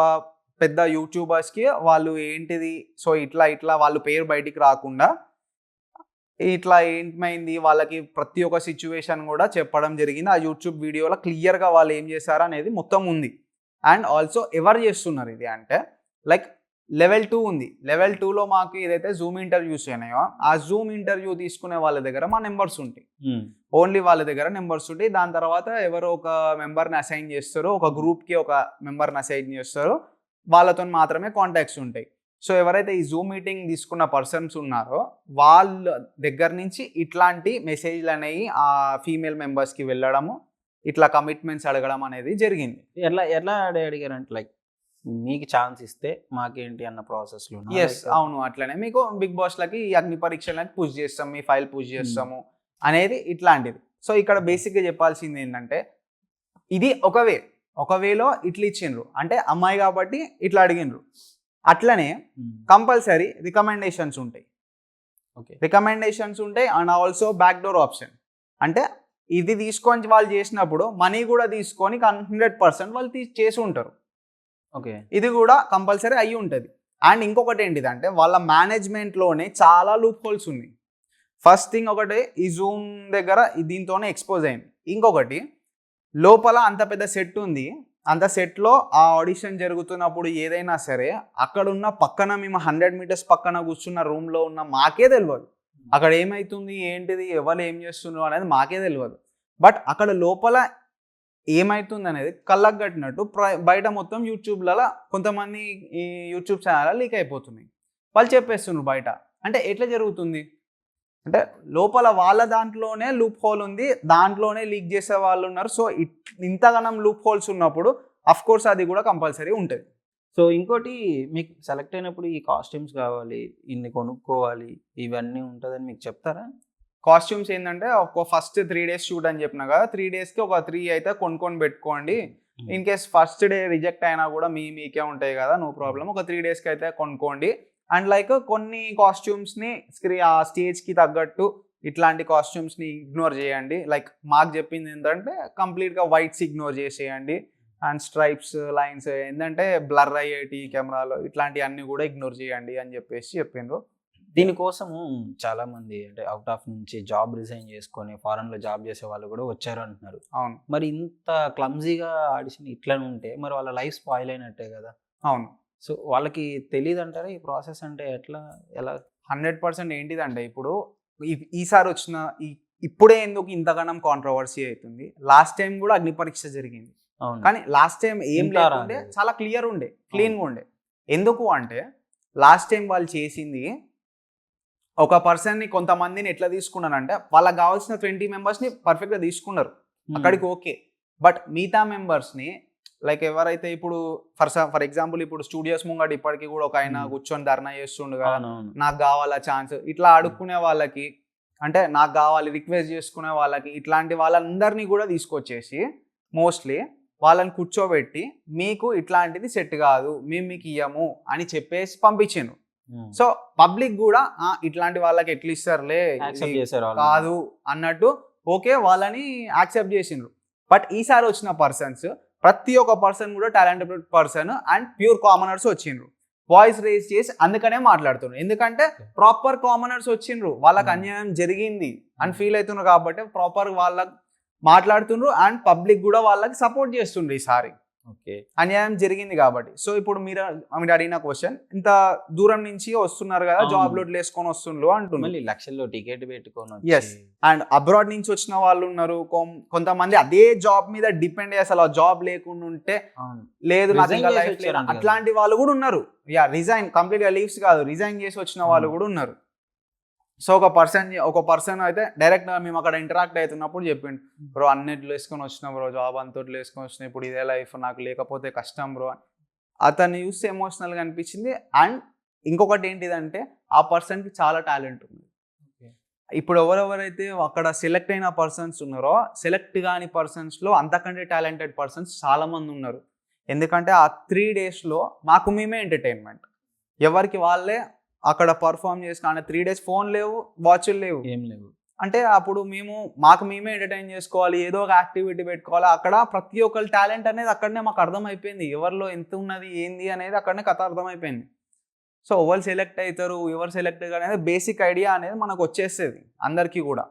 పెద్ద యూట్యూబర్స్కి వాళ్ళు ఏంటిది, సో ఇట్లా వాళ్ళు పేరు బయటికి రాకుండా ఇట్లా ఏంటమైంది వాళ్ళకి ప్రతి ఒక్క సిచ్యువేషన్ కూడా చెప్పడం జరిగింది. ఆ యూట్యూబ్ వీడియోలో క్లియర్గా వాళ్ళు ఏం చేశారు అనేది మొత్తం ఉంది. అండ్ ఆల్సో ఎవరు చేస్తున్నారు ఇది అంటే లైక్ లెవెల్ 2 ఉంది. లెవెల్ 2లో మాకు ఏదైతే జూమ్ ఇంటర్వ్యూస్ అయినాయో ఆ జూమ్ ఇంటర్వ్యూ తీసుకునే వాళ్ళ దగ్గర మా నెంబర్స్ ఉంటాయి. ఓన్లీ వాళ్ళ దగ్గర నెంబర్స్ ఉంటాయి. దాని తర్వాత ఎవరో ఒక మెంబర్ని అసైన్ చేస్తారో, ఒక గ్రూప్కి ఒక మెంబర్ని అసైన్ చేస్తారో వాళ్ళతో మాత్రమే కాంటాక్ట్స్ ఉంటాయి. సో ఎవరైతే ఈ జూమ్ మీటింగ్ తీసుకున్న పర్సన్స్ ఉన్నారో వాళ్ళ దగ్గర నుంచి ఇట్లాంటి మెసేజ్లు అనేవి ఆ ఫీమేల్ మెంబర్స్కి వెళ్ళడము, ఇట్లా కమిట్మెంట్స్ అడగడం అనేది జరిగింది. ఎట్లా అడిగారంటే లైక్ మీకు ఛాన్స్ ఇస్తే మాకేంటి అన్న ప్రాసెస్లో? ఎస్, అవును, అట్లనే మీకు బిగ్ బాస్లకి ఈ అగ్ని పరీక్షలకి పుష్ చేస్తాం, మీ ఫైల్ పుష్ చేస్తాము అనేది ఇట్లాంటిది. సో ఇక్కడ బేసిక్గా చెప్పాల్సింది ఏంటంటే ఇది ఒక వేలో ఇట్లా ఇచ్చిండ్రు అంటే అమ్మాయి కాబట్టి ఇట్లా అడిగినరు. అట్లనే కంపల్సరీ రికమెండేషన్స్ ఉంటాయి. రికమెండేషన్స్ ఉంటాయి and also back door option. అంటే ఇది తీసుకొని వాళ్ళు చేసినప్పుడు మనీ కూడా తీసుకొని 100% వాళ్ళు చేసి ఉంటారు. ఇది కూడా కంపల్సరీ అయ్యి ఉంటుంది. అండ్ ఇంకొకటి ఏంటిదంటే వాళ్ళ మేనేజ్మెంట్లోనే చాలా లూప్ హోల్స్ ఉన్నాయి. ఫస్ట్ థింగ్ ఒకటి ఈ జూమ్ దగ్గర దీంతోనే ఎక్స్పోజ్ అయింది. ఇంకొకటి లోపల అంత పెద్ద సెట్ ఉంది. అంత సెట్లో ఆ ఆడిషన్ జరుగుతున్నప్పుడు ఏదైనా సరే అక్కడున్న పక్కన మేము 100 మీటర్స్ పక్కన కూర్చున్న రూమ్లో ఉన్న మాకే తెలియదు అక్కడ ఏమవుతుంది, ఏంటిది, ఎవరు ఏం చేస్తున్నారు అనేది మాకే తెలియదు. బట్ అక్కడ లోపల ఏమవుతుంది అనేది కళ్ళకు కట్టినట్టు బయట మొత్తం యూట్యూబ్లలో కొంతమంది ఈ యూట్యూబ్ ఛానల్ లీక్ అయిపోతున్నాయి. వాళ్ళు చెప్పేస్తున్నారు బయట. అంటే ఎట్లా జరుగుతుంది అంటే లోపల వాళ్ళ దాంట్లోనే లూప్ హోల్ ఉంది, దాంట్లోనే లీక్ చేసే వాళ్ళు ఉన్నారు. సో ఇంతగానం లూప్ హోల్స్ ఉన్నప్పుడు అఫ్ కోర్స్ అది కూడా కంపల్సరీ ఉంటుంది. సో ఇంకోటి మీకు సెలెక్ట్ అయినప్పుడు ఈ కాస్ట్యూమ్స్ కావాలి, ఇన్ని కొనుక్కోవాలి, ఇవన్నీ ఉంటుందని మీకు చెప్తారా? కాస్ట్యూమ్స్ ఏంటంటే ఒక ఫస్ట్ 3 days షూట్ అని చెప్పినా కదా, 3 daysకి ఒక 3 అయితే కొనుక్కొని పెట్టుకోండి. In case first day reject అయినా కూడా మీకే ఉంటాయి కదా, నో ప్రాబ్లం. ఒక 3 daysకి అయితే కొనుక్కోండి. అండ్ లైక్ కొన్ని కాస్ట్యూమ్స్ని ఆ స్టేజ్కి తగ్గట్టు ఇట్లాంటి కాస్ట్యూమ్స్ని ఇగ్నోర్ చేయండి. లైక్ మాకు చెప్పింది ఏంటంటే కంప్లీట్గా వైట్స్ ఇగ్నోర్ చేసేయండి. అండ్ స్ట్రైప్స్, లైన్స్ ఏంటంటే బ్లర్ అయ్యేటి కెమెరాలో ఇట్లాంటివన్నీ కూడా ఇగ్నోర్ చేయండి అని చెప్పేసి చెప్పిండ్రు. దీనికోసము చాలామంది అంటే అవుట్ ఆఫ్ నుంచి జాబ్ రిజైన్ చేసుకొని ఫారెన్లో జాబ్ చేసే వాళ్ళు కూడా వచ్చారు అంటున్నారు. అవును. మరి ఇంత క్లమ్జీగా ఆడిషన్ ఇట్లా ఉంటే మరి వాళ్ళ లైఫ్ స్పాయిల్ అయినట్టే కదా. అవును. సో వాళ్ళకి తెలియదు అంటారా ఈ ప్రాసెస్ అంటే ఎలా? 100% ఏంటిదంటే ఇప్పుడు ఈసారి వచ్చిన ఇప్పుడే ఎందుకు ఇంతగానం కాంట్రవర్సీ అవుతుంది. లాస్ట్ టైం కూడా అగ్ని పరీక్ష జరిగింది. కానీ లాస్ట్ టైం ఏం లేకుండే, చాలా క్లియర్గా ఉండే. ఎందుకు అంటే లాస్ట్ టైం వాళ్ళు చేసింది ఒక పర్సన్ని కొంతమందిని ఎట్లా తీసుకున్నారంటే వాళ్ళకి కావాల్సిన 20 మెంబర్స్ని పర్ఫెక్ట్గా తీసుకున్నారు, అక్కడికి ఓకే. బట్ మిగతా మెంబర్స్ని లైక్ ఎవరైతే ఇప్పుడు ఫర్ ఎగ్జాంపుల్ ఇప్పుడు స్టూడియోస్ ముంగట ఇప్పటికీ కూడా ఒక ఆయన కూర్చొని ధర్నా చేస్తుండు కదా, నాకు కావాలా ఛాన్స్, ఇట్లా అడుక్కునే వాళ్ళకి అంటే నాకు కావాలి రిక్వెస్ట్ చేసుకునే వాళ్ళకి ఇట్లాంటి వాళ్ళందరినీ కూడా తీసుకొచ్చేసి మోస్ట్లీ వాళ్ళని కూర్చోబెట్టి మీకు ఇట్లాంటిది సెట్ కాదు, మేము మీకు ఇయ్యము అని చెప్పేసి పంపించాను. సో పబ్లిక్ కూడా ఇట్లాంటి వాళ్ళకి ఎట్లా ఇస్తారులే కాదు అన్నట్టు ఓకే వాళ్ళని యాక్సెప్ట్ చేసిండ్రు. బట్ ఈసారి వచ్చిన పర్సన్స్ ప్రతి ఒక్క పర్సన్ కూడా talented person and pure commoners వచ్చిండ్రు. వాయిస్ రేజ్ చేసి అందుకనే మాట్లాడుతున్నారు. ఎందుకంటే ప్రాపర్ కామనర్స్ వచ్చిండ్రు, వాళ్ళకి అన్యాయం జరిగింది అని ఫీల్ అవుతున్నారు కాబట్టి ప్రాపర్ వాళ్ళకి మాట్లాడుతుండ్రు. అండ్ పబ్లిక్ కూడా వాళ్ళకి సపోర్ట్ చేస్తుండ్రు ఈసారి, అన్యాయం జరిగింది కాబట్టి. సో ఇప్పుడు మీరు అడిగిన క్వశ్చన్, ఇంత దూరం నుంచి వస్తున్నారు కదా, జాబ్ లోడ్ వేసుకొని వస్తుండ్రు అంటున్నారు, లక్షల్లో టికెట్ పెట్టుకొని. ఎస్. అండ్ అబ్రాడ్ నుంచి వచ్చిన వాళ్ళు ఉన్నారు, కొంతమంది అదే జాబ్ మీద డిపెండ్ అయ్యి అసలు ఆ జాబ్ లేకుండా ఉంటే లేదు అట్లాంటి వాళ్ళు కూడా ఉన్నారు. రిజైన్ కంప్లీట్ గా లీవ్స్ కాదు, రిజైన్ చేసి వచ్చిన వాళ్ళు కూడా ఉన్నారు. సో ఒక పర్సన్ అయితే డైరెక్ట్ మేము అక్కడ ఇంటరాక్ట్ అవుతున్నప్పుడు చెప్పిండు, బ్రో అన్నిట్లో వేసుకొని వచ్చిన బ్రో, జాబ్ అంతట్లో వేసుకొని వచ్చిన, ఇప్పుడు ఇదే లైఫ్, నాకు లేకపోతే కష్టం బ్రో. అతన్ని చూస్తే ఎమోషనల్గా అనిపించింది. అండ్ ఇంకొకటి ఏంటిదంటే ఆ పర్సన్కి చాలా టాలెంట్ ఉంది. ఇప్పుడు ఎవరెవరైతే అక్కడ సెలెక్ట్ అయిన పర్సన్స్ ఉన్నారో, సెలెక్ట్ కాని పర్సన్స్లో అంతకంటే టాలెంటెడ్ పర్సన్స్ చాలామంది ఉన్నారు. ఎందుకంటే ఆ 3 డేస్లో మాకు మేమే ఎంటర్టైన్మెంట్, ఎవరికి వాళ్ళే అక్కడ పర్ఫామ్ చేసుకుని 3 డేస్ ఫోన్ లేవు, వాచ్లు లేవు, ఏం లేవు. అంటే అప్పుడు మాకు మేమే ఎంటర్టైన్ చేసుకోవాలి, ఏదో ఒక యాక్టివిటీ పెట్టుకోవాలి. అక్కడ ప్రతి ఒక్కరి టాలెంట్ అనేది అక్కడనే మాకు అర్థమైపోయింది, ఎవరిలో ఎంత ఉన్నది ఏంది అనేది అక్కడనే కథ అర్థమైపోయింది. సో ఎవరు సెలెక్ట్ అవుతారు, ఎవరు సెలెక్ట్ అనేది బేసిక్ ఐడియా అనేది మనకు వచ్చేస్తుంది అందరికీ కూడా.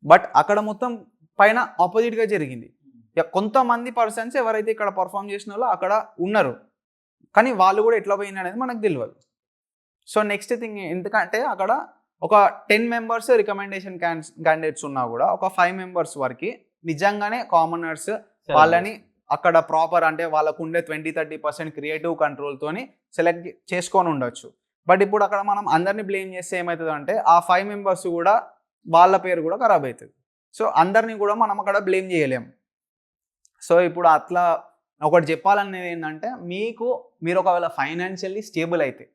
బట్ అక్కడ మొత్తం పైన ఆపోజిట్గా జరిగింది. కొంతమంది పర్సన్స్ ఎవరైతే ఇక్కడ పర్ఫామ్ చేసిన వాళ్ళు అక్కడ ఉన్నారు, కానీ వాళ్ళు కూడా ఎట్లా పోయింది అనేది మనకు తెలియదు. సో నెక్స్ట్ థింగ్, ఎందుకంటే అక్కడ ఒక 10 మెంబర్స్ రికమెండేషన్ క్యాండిడేట్స్ ఉన్నా కూడా ఒక 5 మెంబర్స్ వరకు నిజంగానే కామనర్స్ వాళ్ళని అక్కడ ప్రాపర్ అంటే వాళ్ళకు ఉండే 20-30% క్రియేటివ్ కంట్రోల్తోని సెలెక్ట్ చేసుకొని ఉండొచ్చు. బట్ ఇప్పుడు అక్కడ మనం అందరినీ బ్లేమ్ చేస్తే ఏమవుతుంది అంటే ఆ 5 మెంబర్స్ కూడా వాళ్ళ పేరు కూడా ఖరాబ్ అవుతుంది. సో అందరినీ కూడా మనం అక్కడ బ్లేమ్ చేయలేము. సో ఇప్పుడు అట్లా ఒకటి చెప్పాలనేది ఏంటంటే, మీరు ఒకవేళ ఫైనాన్షియల్లీ స్టేబుల్ అయితే,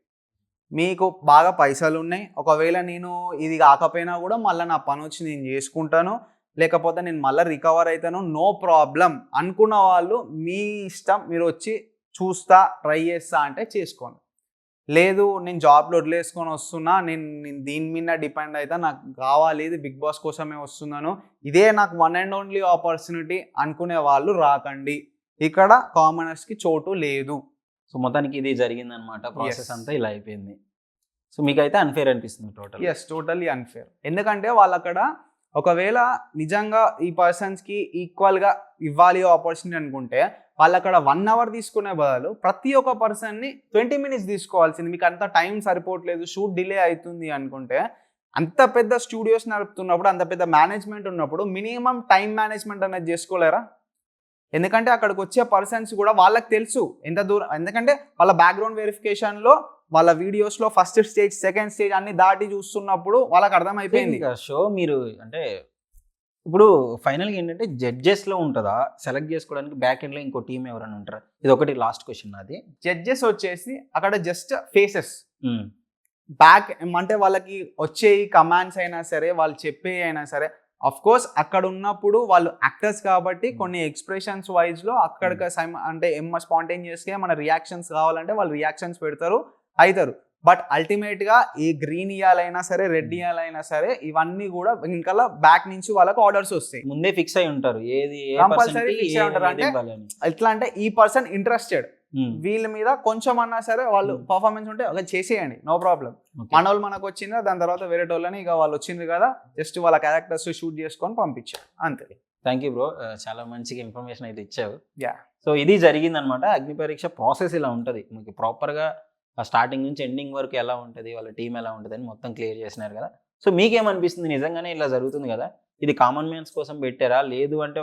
మీకు బాగా పైసలు ఉన్నాయి, ఒకవేళ నేను ఇది కాకపోయినా కూడా మళ్ళీ నా పని వచ్చి నేను చేసుకుంటాను, లేకపోతే నేను మళ్ళీ రికవర్ అవుతాను, నో ప్రాబ్లం అనుకున్న వాళ్ళు మీ ఇష్టం, మీరు వచ్చి చూస్తా ట్రై చేస్తా అంటే చేసుకోండి. లేదు నేను జాబ్లో వదిలేసుకొని వస్తున్నా, నేను దీని మీద డిపెండ్ అవుతా, నాకు కావాలి, ఇది బిగ్ బాస్ కోసమే వస్తున్నాను, ఇదే నాకు వన్ అండ్ ఓన్లీ ఆపర్చునిటీ అనుకునే వాళ్ళు రాకండి, ఇక్కడ కామనర్స్కి చోటు లేదు. సో మొత్తానికి ఇది జరిగిందనమాట, ప్రాసెస్ అంతా ఇలా అయిపోయింది. సో మీకైతే అన్ఫేర్ అనిపిస్తుంది టోటల్? Yes, totally unfair. ఎందుకంటే వాళ్ళు అక్కడ ఒకవేళ నిజంగా ఈ పర్సన్స్కి ఈక్వల్గా ఇవ్వాలి ఆపర్చునిటీ అనుకుంటే, వాళ్ళు అక్కడ 1 అవర్ తీసుకునే బదులు ప్రతి ఒక్క పర్సన్ని 20 మినిట్స్ తీసుకోవాల్సింది. మీకు అంత టైం సరిపోవట్లేదు, షూట్ డిలే అవుతుంది అనుకుంటే, అంత పెద్ద స్టూడియోస్ నడుపుతున్నప్పుడు, అంత పెద్ద మేనేజ్మెంట్ ఉన్నప్పుడు మినిమం టైం మేనేజ్మెంట్ అనేది చేసుకోలేరా? ఎందుకంటే అక్కడికి వచ్చే పర్సన్స్ కూడా వాళ్ళకి తెలుసు ఎంత దూరం, ఎందుకంటే వాళ్ళ బ్యాక్గ్రౌండ్ వెరిఫికేషన్లో వాళ్ళ వీడియోస్లో ఫస్ట్ స్టేజ్, సెకండ్ స్టేజ్ అన్ని దాటి చూస్తున్నప్పుడు వాళ్ళకి అర్థమైపోయింది. షో మీరు అంటే ఇప్పుడు ఫైనల్గా ఏంటంటే జడ్జెస్లో ఉంటుందా సెలెక్ట్ చేసుకోవడానికి, బ్యాక్ ఎండ్లో ఇంకో టీం ఎవరైనా ఉంటారా? ఇది ఒకటి లాస్ట్ క్వశ్చన్ నాది. జడ్జెస్ వచ్చేసి అక్కడ జస్ట్ ఫేసెస్, బ్యాక్ అంటే వాళ్ళకి వచ్చే కమాండ్స్ అయినా సరే, వాళ్ళు చెప్పే అయినా సరే, అఫ్ కోర్స్ అక్కడ ఉన్నప్పుడు వాళ్ళు యాక్టర్స్ కాబట్టి కొన్ని ఎక్స్ప్రెషన్స్ వైజ్లో అక్కడికి అంటే స్పాంటేనియస్గా మన రియాక్షన్స్ కావాలంటే వాళ్ళు రియాక్షన్స్ పెడతారు, అవుతారు. బట్ అల్టిమేట్గా ఈ గ్రీన్ ఇయాలైనా సరే, రెడ్ ఇయాలైనా సరే, ఇవన్నీ కూడా ఇంకా బ్యాక్ నుంచి వాళ్ళకి ఆర్డర్స్ వస్తాయి. ముందే ఫిక్స్ అయి ఉంటారు, ఏది కంపల్సరీ ఫిక్స్ అయి ఉంటారు. అంటే ఎట్లా అంటే ఈ పర్సన్ ఇంట్రెస్టెడ్, వీళ్ళ మీద కొంచెం అన్నా సరే వాళ్ళు పర్ఫార్మెన్స్ ఉంటే ఒక చేసేయండి, నో ప్రాబ్లం. మన వాళ్ళు మనకు వచ్చిందా, దాని తర్వాత వేరే వాళ్ళని ఇక వాళ్ళు వచ్చింది కదా, జస్ట్ వాళ్ళ క్యారెక్టర్స్ షూట్ చేసుకొని పంపించారు, అంతే. థ్యాంక్ యూ బ్రో, చాలా మంచిగా ఇన్ఫర్మేషన్ అయితే ఇచ్చావు. యా, సో ఇది జరిగిందనమాట అగ్ని పరీక్ష ప్రాసెస్. ఇలా ఉంటుంది మీకు ప్రాపర్గా స్టార్టింగ్ నుంచి ఎండింగ్ వరకు ఎలా ఉంటుంది, వాళ్ళ టీం ఎలా ఉంటుంది అని మొత్తం క్లియర్ చేసినారు కదా. సో మీకేమనిపిస్తుంది, నిజంగానే ఇలా జరుగుతుంది కదా, ఇది కామన్ మ్యాన్స్ కోసం పెట్టారా, లేదు అంటే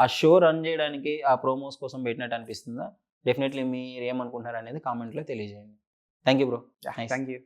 ఆ షో రన్ చేయడానికి ఆ ప్రోమోస్ కోసం పెట్టినట్టు అనిపిస్తుందా? డెఫినెట్లీ మీరు ఏమనుకుంటున్నారు అనేది కామెంట్లో తెలియజేయండి. Thank you bro. Thank you.